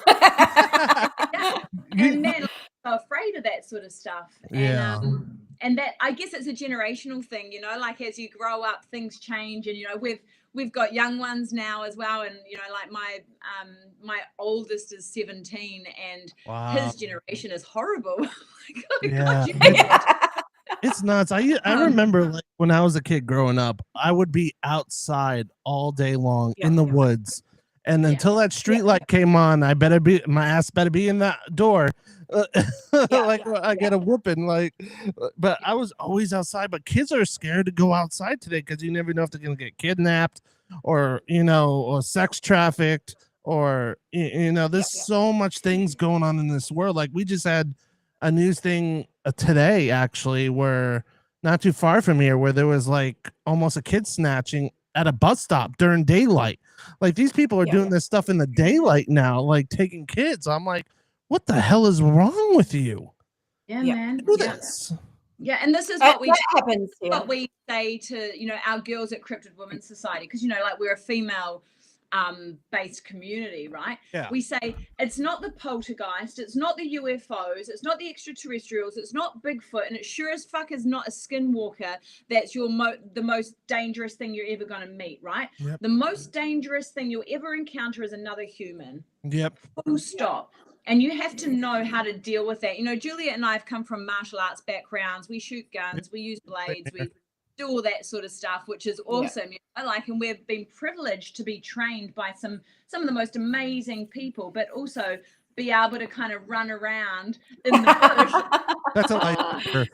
S7: And man, I'm so afraid of that sort of stuff. And that, I guess it's a generational thing, you know, like as you grow up, things change, and, you know, we've got young ones now as well. And, you know, like my oldest is 17, and his generation is horrible. Like, oh
S4: Yeah.
S7: God,
S4: It's nuts. I remember like when I was a kid growing up, I would be outside all day long in the woods. And until that street light came on, my ass better be in that door. I get a whooping. But I was always outside. But kids are scared to go outside today because you never know if they're gonna get kidnapped or or sex trafficked or there's so much things going on in this world. Like we just had a news thing today, actually, where not too far from here, where there was like almost a kid snatching at a bus stop during daylight. Like these people are doing this stuff in the daylight now, like taking kids. I'm like, what the hell is wrong with you?
S7: Yeah, man.
S4: Do this.
S7: Yeah, and this is what
S6: happens.
S7: What we say to our girls at Cryptid Women's Society, because like we're a female based community, right?
S4: Yeah.
S7: We say it's not the poltergeist, it's not the UFOs, it's not the extraterrestrials, it's not Bigfoot, and it sure as fuck is not a skinwalker that's the most dangerous thing you're ever going to meet, right?
S4: Yep.
S7: The most dangerous thing you'll ever encounter is another human.
S4: Yep.
S7: Full stop. And you have to know how to deal with that. Juliet and I have come from martial arts backgrounds. We shoot guns, we use blades, we do all that sort of stuff, which is awesome. And we've been privileged to be trained by some of the most amazing people, but also be able to kind of run around in the bush.
S4: That's a lightsaber.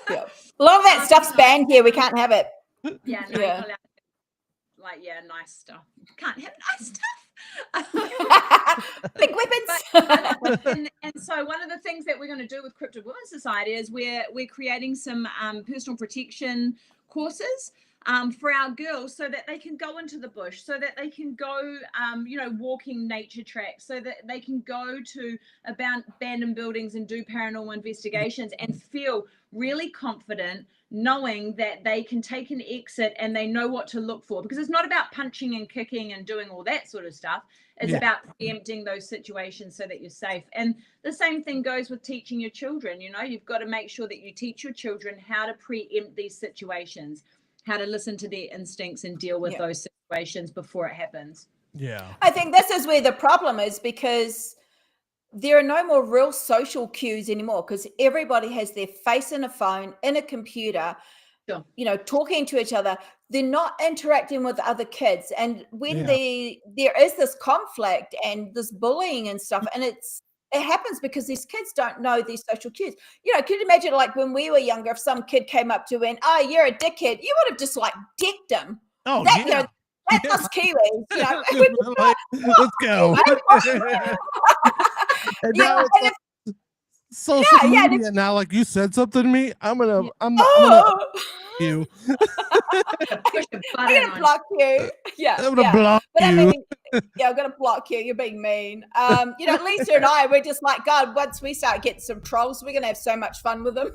S6: A lot of that stuff's banned here. We can't have it.
S7: Yeah, no, nice stuff. Can't have nice stuff.
S6: Big weapons.
S7: And so one of the things that we're going to do with Cryptid Women's Society is we're creating some personal protection courses for our girls, so that they can go into the bush, so that they can go walking nature tracks, so that they can go to abandoned buildings and do paranormal investigations and feel really confident knowing that they can take an exit and they know what to look for, because it's not about punching and kicking and doing all that sort of stuff. It's about preempting those situations so that you're safe. And the same thing goes with teaching your children. You've got to make sure that you teach your children how to preempt these situations, how to listen to their instincts and deal with those situations before it happens.
S4: Yeah.
S6: I think this is where the problem is, because there are no more real social cues anymore, because everybody has their face in a phone, in a computer, talking to each other. They're not interacting with other kids. And when there is this conflict and this bullying and stuff, and it happens because these kids don't know these social cues. Can you imagine, like when we were younger, if some kid came up to you and, oh, you're a dickhead, you would have just like decked him.
S4: Oh,
S6: That's us Kiwis.
S4: Let's go. And now it's like social media. Now, like, you said something to me, I'm gonna you.
S6: I'm gonna block you.
S4: I'm gonna block you.
S6: I'm gonna block you. You're being mean. Lisa and I, we're just like, God, once we start getting some trolls, we're gonna have so much fun with them.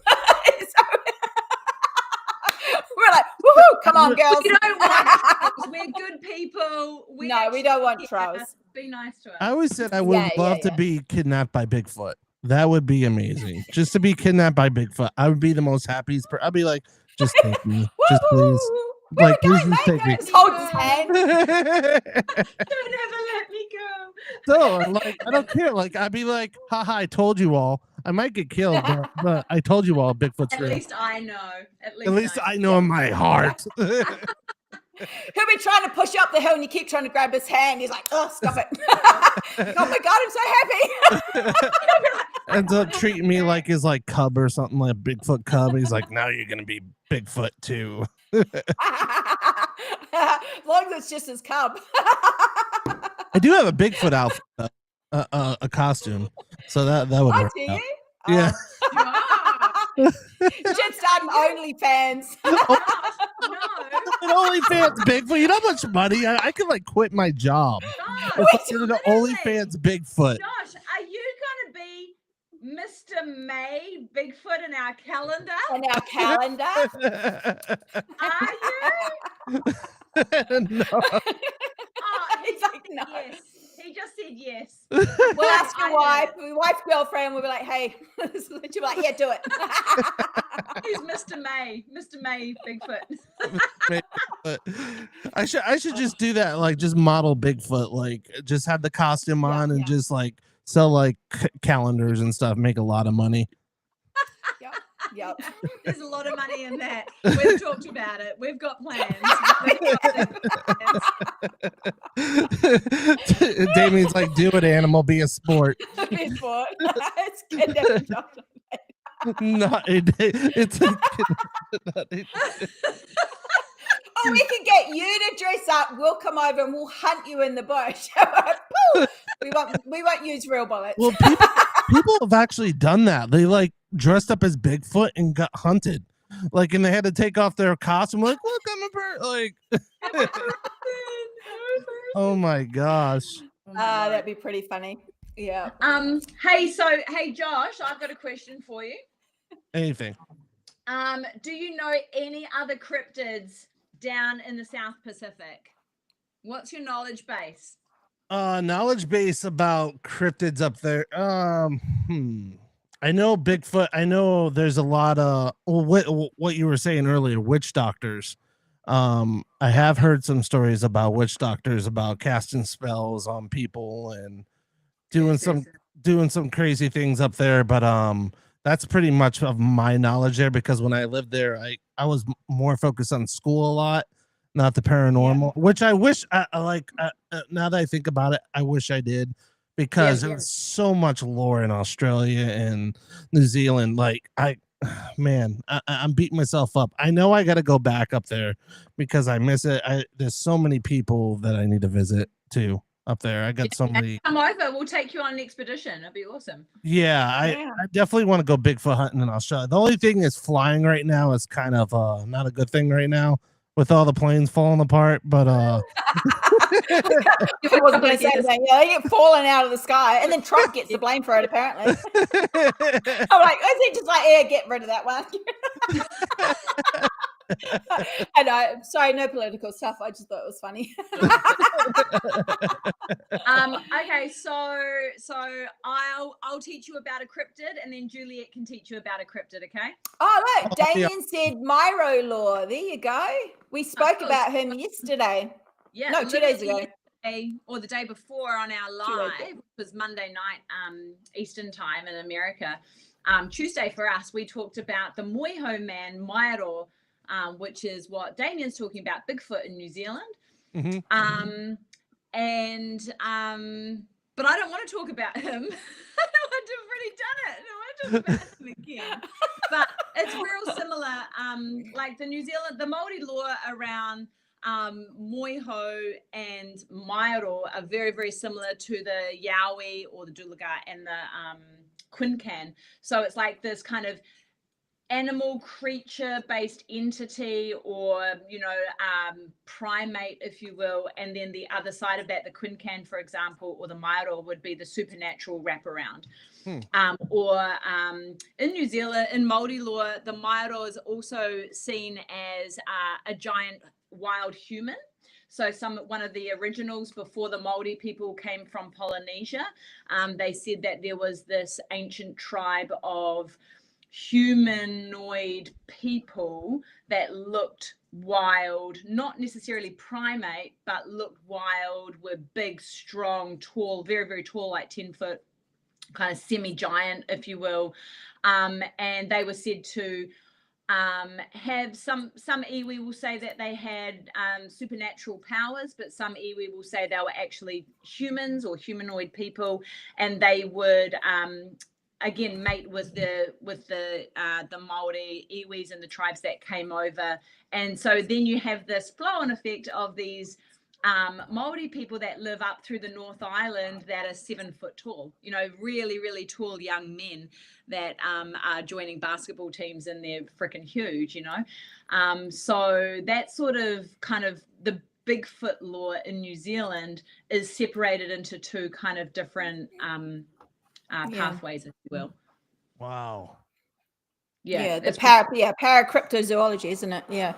S6: We're like, woohoo, come on, girls.
S7: We don't want trolls. We're good people. We
S6: don't want trolls.
S7: Be nice to us.
S4: I always said I would love to be kidnapped by Bigfoot. That would be amazing. Just to be kidnapped by Bigfoot. I would be the most happiest person. I'd be like, just take me. Just please. Like, please just take me.
S6: Hold his hand.
S7: Don't ever let me go.
S4: So, like, I don't care. Like, I'd be like, haha, I told you all. I might get killed, but I told you all Bigfoot's real.
S7: At least I know.
S4: At least I know in my heart.
S6: He'll be trying to push you up the hill and you keep trying to grab his hand. He's like, oh, stop it. Oh my God, I'm so happy.
S4: Ends up treating me like his like cub or something, like a Bigfoot cub. He's like, now you're going to be Bigfoot too.
S6: As long as it's just his cub.
S4: I do have a Bigfoot outfit, a costume. So that would work.
S6: Do you?
S4: Out. Yeah.
S6: You should start an OnlyFans.
S7: No.
S4: OnlyFans Bigfoot. You know how much money I could like quit my job. If I did an OnlyFans Bigfoot.
S7: Josh, are you gonna be Mr. May Bigfoot in our calendar?
S6: In our calendar?
S7: Are you?
S4: No.
S7: Oh,
S6: He's like, no.
S7: Yes. He just said yes.
S6: We'll ask your
S7: I
S6: wife, girlfriend. We'll be like, hey, she'll be like, yeah, do it.
S7: He's Mr. May, Bigfoot.
S4: But I should just do that, like just model Bigfoot, like just have the costume on and just like sell like calendars and stuff, make a lot of money.
S6: Yep.
S7: There's a lot of money in that. We've talked about it. We've got plans.
S4: Damien's like, do it, animal, be a sport.
S6: Be a sport. It's good.
S4: Not a day. It's a,
S6: Oh, we can get you to dress up. We'll come over and we'll hunt you in the bush. we won't use real bullets.
S4: well, people have actually done that. They like dressed up as Bigfoot and got hunted. Like, and they had to take off their costume. Like, look, I'm a bird. Like, oh my gosh.
S6: That'd be pretty funny. Yeah.
S7: Hey, Josh, I've got a question for you.
S4: Anything.
S7: Do you know any other cryptids down in the South Pacific? What's your knowledge base?
S4: Knowledge base about cryptids up there. I know Bigfoot. I know there's a lot of what you were saying earlier, witch doctors. I have heard some stories about witch doctors about casting spells on people and doing some crazy things up there, but that's pretty much of my knowledge there, because when I lived there, I was more focused on school a lot, not the paranormal, which I wish now that I think about it, I wish I did, because there's so much lore in Australia and New Zealand. Like I'm beating myself up. I know I got to go back up there because I miss it. There's so many people that I need to visit too up there. I got so many.
S7: Come over. We'll take you on an expedition. It'll be awesome.
S4: Yeah, I definitely want to go Bigfoot hunting in Australia. The only thing is flying right now is kind of not a good thing right now with all the planes falling apart. But
S6: I wasn't going to say that. Yeah, they get falling out of the sky, and then Trump gets the blame for it. Apparently, I'm like, is he just like, yeah, get rid of that one? I know. Sorry, no political stuff. I just thought it was funny.
S7: Okay, so I'll teach you about a cryptid, and then Juliet can teach you about a cryptid. Okay.
S6: Oh look, Damien said Myro Law. There you go. We spoke about him yesterday.
S7: Yeah,
S6: no, 2 days ago.
S7: Or the day before on our live, it was Monday night Eastern time in America. Tuesday for us, we talked about the Moiho man, Mairo, which is what Damien's talking about, Bigfoot in New Zealand.
S4: Mm-hmm.
S7: But I don't want to talk about him. I've already done it. I want to talk about him again. But it's real similar. Like the Māori lore around Moiho and Mairo are very, very similar to the Yowie or the Dulaga and the Quincan. So it's like this kind of animal creature based entity, or primate, if you will, and then the other side of that, the Quincan, for example, or the Mairo would be the supernatural wraparound. In New Zealand, in Māori lore, the Mairo is also seen as a giant wild human. So one of the originals before the Māori people came from Polynesia, they said that there was this ancient tribe of humanoid people that looked wild, not necessarily primate, but looked wild, were big, strong, tall, very, very tall, like 10-foot, kind of semi-giant, if you will. And they were said to have some iwi will say that they had supernatural powers, but some iwi will say they were actually humans or humanoid people, and they would again mate with the Māori iwis and the tribes that came over. And so then you have this flow-on effect of these Māori people that live up through the North Island that are 7 foot tall, really, really tall young men that are joining basketball teams, and they're freaking huge, So that sort of kind of the Bigfoot lore in New Zealand is separated into two kind of different pathways, if you will.
S4: Wow.
S6: Yeah, the paracryptozoology, isn't it? Yeah,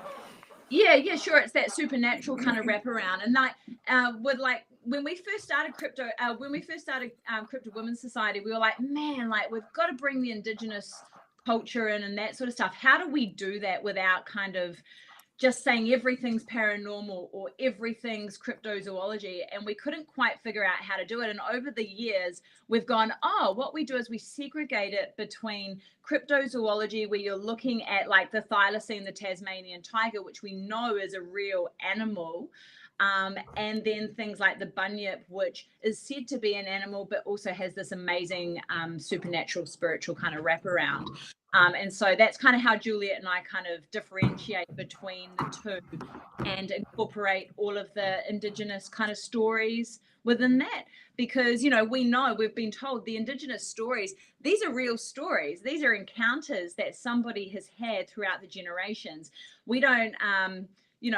S7: sure. It's that supernatural kind of wraparound, and like with like when we first started Cryptid Women's Society, we were like, man, like we've got to bring the Indigenous culture in and that sort of stuff. How do we do that without kind of just saying everything's paranormal or everything's cryptozoology? And we couldn't quite figure out how to do it. And over the years, we've gone, what we do is we segregate it between cryptozoology, where you're looking at like the thylacine, the Tasmanian tiger, which we know is a real animal. And then things like the bunyip, which is said to be an animal, but also has this amazing supernatural, spiritual kind of wraparound. And so that's kind of how Juliet and I kind of differentiate between the two and incorporate all of the Indigenous kind of stories within that. Because, we've been told the Indigenous stories, these are real stories. These are encounters that somebody has had throughout the generations. We don't...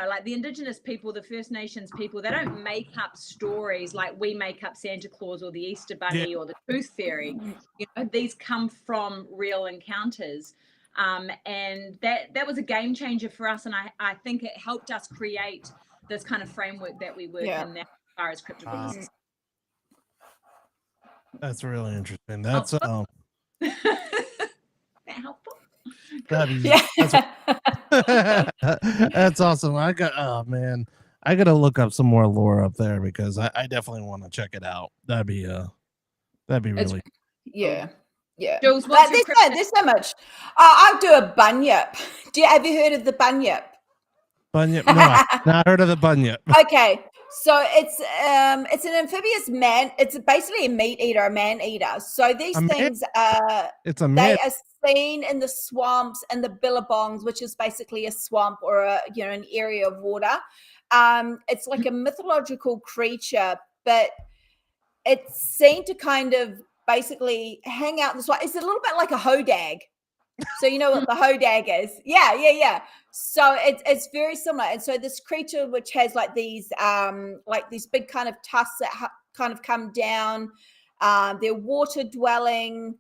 S7: like the Indigenous people, the First Nations people, they don't make up stories like we make up Santa Claus or the Easter Bunny or the Tooth Fairy. These come from real encounters. And that was a game changer for us. And I think it helped us create this kind of framework that we work in now as far as Cryptid Women's.
S4: That's really interesting. That's
S7: that helpful?
S4: That's awesome. I gotta look up some more lore up there because I definitely want to check it out. That'd be really
S6: yeah.
S7: Jules,
S6: there's so much. I'll do a bunyip. Have you heard of the bunyip?
S4: Bunyip? No, I've not heard of the bunyip.
S6: Okay, so it's an amphibious man. It's basically a meat eater, a man eater. So these things
S4: it's a
S6: they are seen in the swamps and the billabongs, which is basically a swamp or an area of water. It's like a mythological creature, but it's seen to kind of basically hang out in the swamp. It's a little bit like a hodag. So you know what the hodag is? Yeah. So it's very similar. And so this creature, which has like these big kind of tusks that kind of come down, they're water dwelling,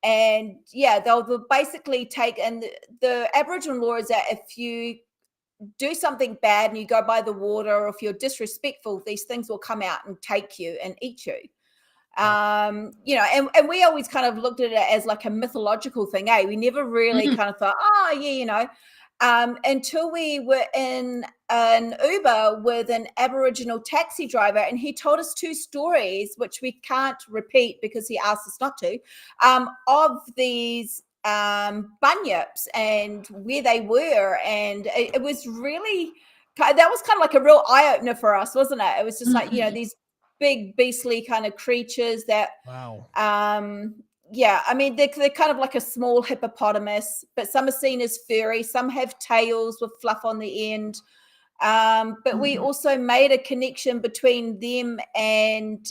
S6: and they'll basically take. And the Aboriginal law is that if you do something bad and you go by the water, or if you're disrespectful, these things will come out and take you and eat you. And we always kind of looked at it as like a mythological thing. We never really kind of thought, until we were in an Uber with an Aboriginal taxi driver, and he told us two stories, which we can't repeat because he asked us not to, of these bunyips and where they were. And it was really, that was kind of like a real eye-opener for us, wasn't it? It was just like, these big beastly kind of creatures that I mean, they're kind of like a small hippopotamus, but some are seen as furry, some have tails with fluff on the end. But we also made a connection between them and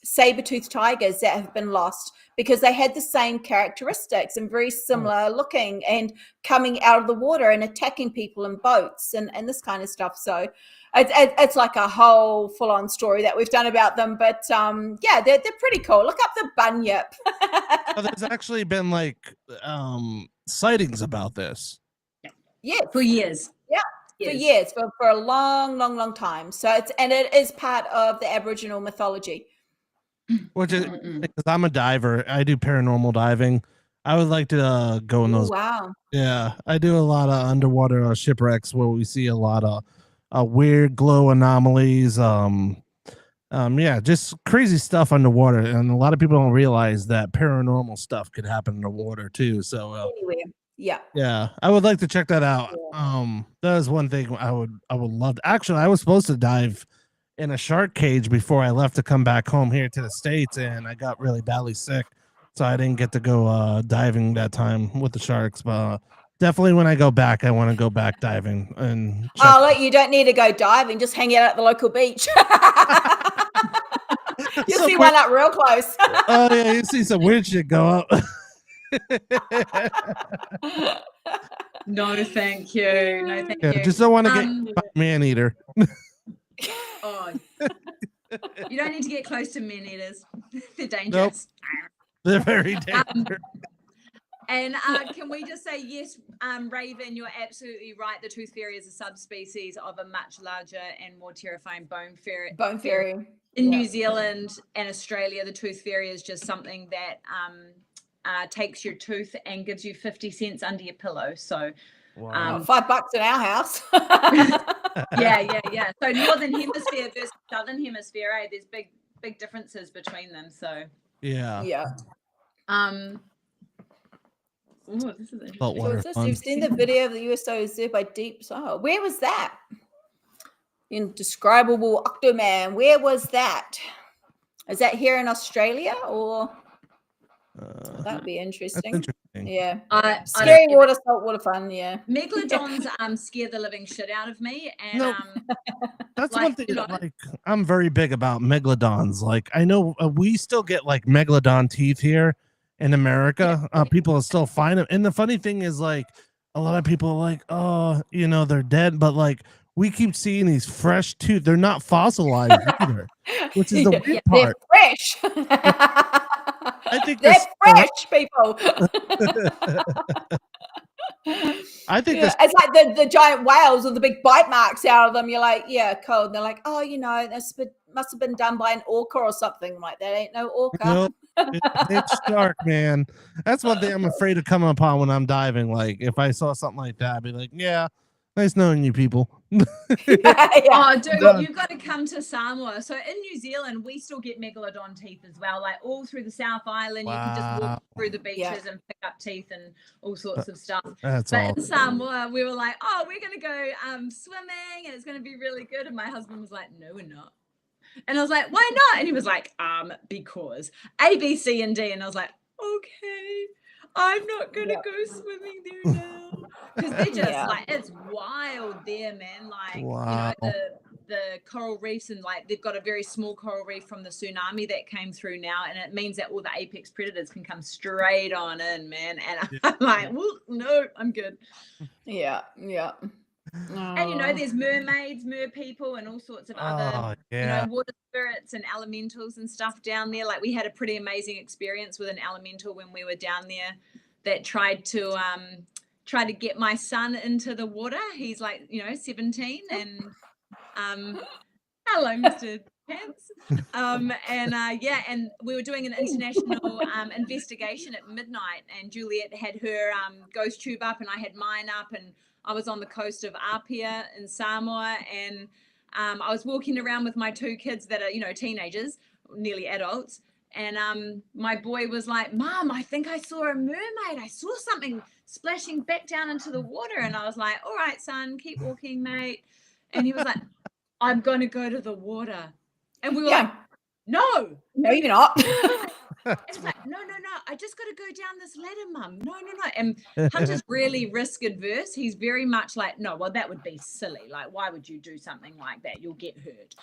S6: saber-toothed tigers that have been lost, because they had the same characteristics and very similar looking, and coming out of the water and attacking people in boats and this kind of stuff. So it's like a whole full-on story that we've done about them. But they're pretty cool. Look up the bunyip.
S4: There's actually been like sightings about this.
S6: Yeah,
S7: for years.
S6: Yeah. For years, for a long time. So it is part of the Aboriginal mythology.
S4: Which is because I'm a diver, I do paranormal diving. I would like to go in those.
S6: Wow.
S4: Yeah, I do a lot of underwater shipwrecks where we see a lot of weird glow anomalies. Just crazy stuff underwater, and a lot of people don't realize that paranormal stuff could happen underwater too. So
S6: anyway.
S4: Yeah, I would like to check that out. That is one thing I would love to. Actually, I was supposed to dive in a shark cage before I left to come back home here to the States, and I got really badly sick, so I didn't get to go diving that time with the sharks. But definitely when I go back, I want to go back diving and
S6: look, you don't need to go diving, just hang out at the local beach. You'll see one up real close.
S4: Oh yeah, you see some weird shit go up.
S7: No, thank you. No, thank you.
S4: Just don't want to get man eater.
S7: You don't need to get close to man eaters. They're dangerous.
S4: Nope. They're very dangerous.
S7: And can we just say, yes, Raven, you're absolutely right. The tooth fairy is a subspecies of a much larger and more terrifying bone fairy.
S6: Bone fairy.
S7: In New Zealand and Australia, the tooth fairy is just something that takes your tooth and gives you 50 cents under your pillow. So
S6: $5 in our house.
S7: yeah. So Northern Hemisphere versus Southern Hemisphere, there's big differences between them. So
S6: yeah.
S7: Ooh, this is interesting.
S4: Saltwater fun.
S6: You've seen the video of the USO Zoo by Deep Soul. Where was that? Indescribable Octoman. Where was that? Is that here in Australia or? That'd be interesting.
S4: That's interesting.
S6: Yeah.
S7: Scary
S6: water, saltwater fun. Yeah.
S7: Megalodons scare the living shit out of me, and
S4: No. That's one thing that, like, I'm very big about megalodons. Like, I know we still get like megalodon teeth here in America. People still find them, and the funny thing is, like, a lot of people are like, oh, you know, they're dead, but like we keep seeing these fresh tooth. They're not fossilized either, which is the weird part.
S6: They're fresh.
S4: I think
S6: they're fresh, people.
S4: I think
S6: it's like the giant whales with the big bite marks out of them. You're like, yeah, cool. And they're like, oh, you know, must have been done by an orca or something. Like, that ain't no orca.
S4: No, it's shark, man. That's one thing I'm afraid of coming upon when I'm diving. Like, if I saw something like that, I'd be like, yeah, nice knowing you people.
S7: Oh, dude, you've got to come to Samoa. So in New Zealand, we still get megalodon teeth as well. Like all through the South Island, you can just walk through the beaches and pick up teeth and all sorts of stuff.
S4: That's
S7: but
S4: awesome.
S7: In Samoa, we were like, oh, we're going to go swimming and it's going to be really good. And my husband was like, no, we're not. And I was like, why not? And he was like, because A, B, C, and D. And I was like, okay, I'm not going to go swimming there now. Because they're just like, it's wild there, man. Like, you know, the coral reefs, and like they've got a very small coral reef from the tsunami that came through now. And it means that all the apex predators can come straight on in, man. And I'm like, well, no, I'm good.
S6: Yeah.
S7: And you know, there's mermaids, mer people, and all sorts of other, you know, water spirits and elementals and stuff down there. Like we had a pretty amazing experience with an elemental when we were down there that tried to get my son into the water. He's like, you know, 17, and hello, Mr. Pants. And we were doing an international investigation at midnight, and Juliet had her ghost tube up, and I had mine up, and I was on the coast of Apia in Samoa, and I was walking around with my two kids that are, you know, teenagers, nearly adults. And my boy was like, Mom, I think I saw a mermaid. I saw something splashing back down into the water. And I was like, all right, son, keep walking, mate. And he was like, I'm going to go to the water. And we were like, no,
S6: you're not.
S7: It's like, no, I just got to go down this ladder, Mum. No. And Hunter's really risk adverse. He's very much like, no, well, that would be silly. Like, why would you do something like that? You'll get hurt.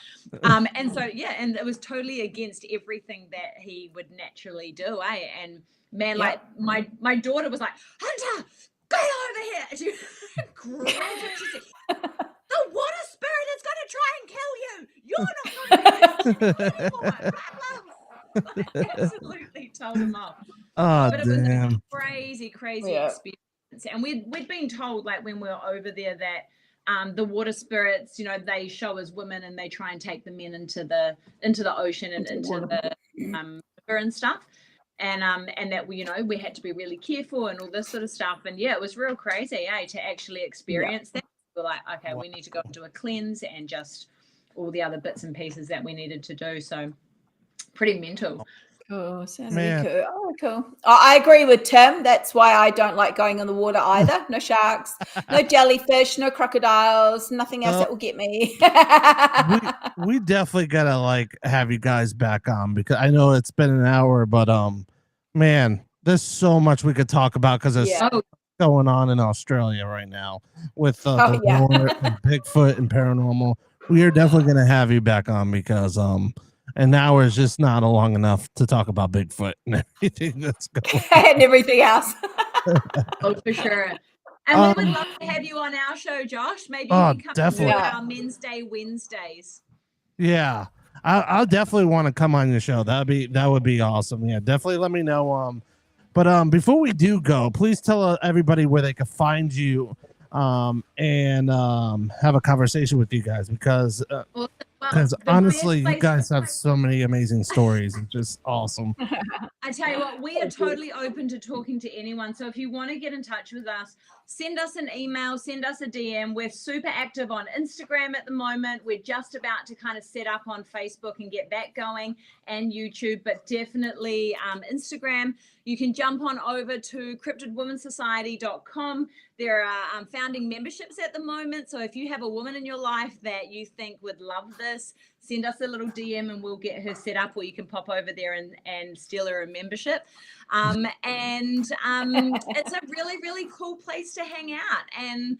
S7: And so, and it was totally against everything that he would naturally do, And man, like my daughter was like, Hunter, go over here. And she grabbed him. She said, the water spirit is going to try and kill you. You're not going to get it anymore. Absolutely told him off. But it was a crazy experience. And we'd been told, like, when we were over there, that the water spirits, you know, they show as women and they try and take the men into the ocean and into the river and stuff. And that we, you know, we had to be really careful and all this sort of stuff. And it was real crazy, to actually experience that. We're like, okay, we need to go do a cleanse and just all the other bits and pieces that we needed to do. So pretty mental.
S6: Cool. Sounds really cool. Oh, cool. I agree with Tim. That's why I don't like going in the water either. No sharks, no jellyfish, no crocodiles, nothing else that will get me.
S4: we definitely gotta like have you guys back on, because I know it's been an hour, but man, there's so much we could talk about because there's so going on in Australia right now with the war and Bigfoot and paranormal. We are definitely gonna have you back on because an hour is just not long enough to talk about Bigfoot and everything that's going on.
S6: And everything else.
S7: Oh, for sure. And we would love to have you on our show, Josh. Maybe you can come to our Men's Day Wednesdays.
S4: Yeah, I'll definitely want to come on your show. That would be awesome. Yeah, definitely let me know But before we do go, please tell everybody where they can find you and have a conversation with you guys because
S7: Well,
S4: honestly, you
S7: best place
S4: guys have so many amazing stories. It's just awesome.
S7: I tell you what, we are totally open to talking to anyone. So if you want to get in touch with us, send us an email, send us a DM. We're super active on Instagram at the moment. We're just about to kind of set up on Facebook and get that going, and YouTube, but definitely Instagram. You can jump on over to cryptidwomensociety.com. There are founding memberships at the moment. So if you have a woman in your life that you think would love this, send us a little DM and we'll get her set up, or you can pop over there and steal her a membership. It's a really, really cool place to hang out. And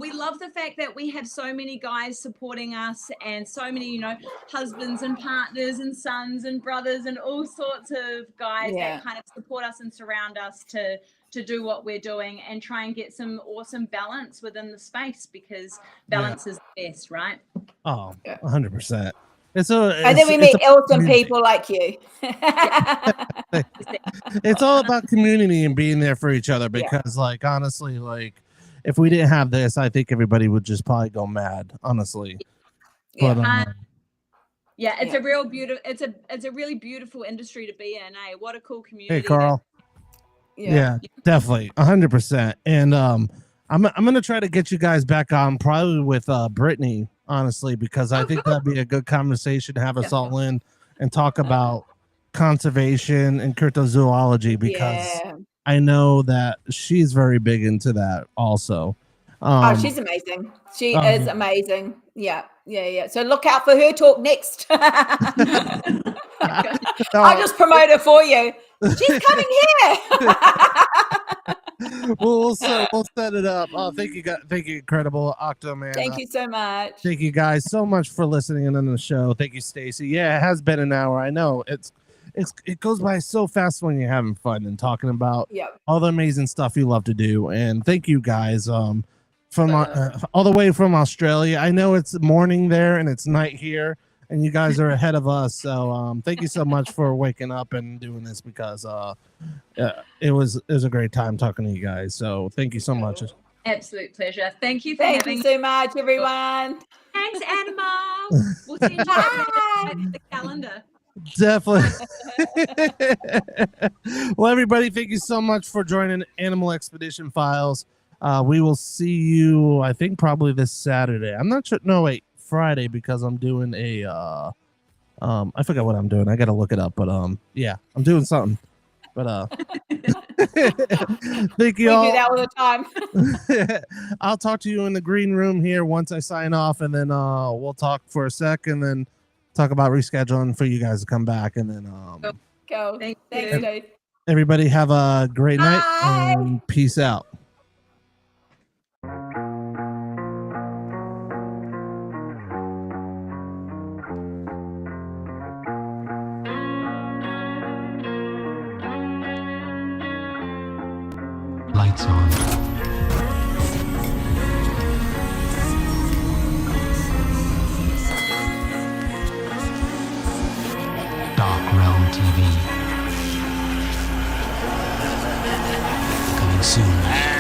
S7: we love the fact that we have so many guys supporting us and so many, husbands and partners and sons and brothers and all sorts of guys that kind of support us and surround us to do what we're doing and try and get some awesome balance within the space, because balance is the best, right?
S4: Oh, 100%.
S6: And then we meet awesome people like you.
S4: It's all about community and being there for each other because, honestly, if we didn't have this, I think everybody would just probably go mad, honestly. But,
S7: it's a real beautiful. It's a really beautiful industry to be in. What a cool community!
S4: Hey, Carl. Yeah, definitely, 100%. And I'm gonna try to get you guys back on, probably with Brittany, honestly, because I think that'd be a good conversation to have us all in and talk about conservation and cryptozoology, because I know that she's very big into that also.
S6: She's amazing. She is amazing. Yeah. So look out for her talk next. I'll just promote her for you. She's coming here.
S4: we'll set it up. Oh, thank you, incredible Octoman.
S6: Thank you so much.
S4: Thank you guys so much for listening in on the show. Thank you, Stacy. Yeah, it has been an hour. I know it goes by so fast when you're having fun and talking about all the amazing stuff you love to do. And thank you guys from all the way from Australia. I know it's morning there and it's night here, and you guys are ahead of us. So thank you so much for waking up and doing this, because it was a great time talking to you guys. So thank you so much.
S7: Absolute pleasure. Thank you for having
S6: you so much, everyone.
S7: Thanks, Animal. We'll send you the calendar.
S4: Definitely. Well, everybody, thank you so much for joining Animal Expedition Files. We will see you, I think, probably this Saturday. I'm not sure. No, wait, Friday, because I'm doing I forgot what I'm doing. I got to look it up, but I'm doing something. But thank you all.
S6: We do that all the time.
S4: I'll talk to you in the green room here once I sign off, and then we'll talk for a sec, and then talk about rescheduling for you guys to come back, and then
S6: go. Thanks, dude.
S4: Everybody have a great night and peace out.
S8: Lights on. Dark Realm TV. Coming soon.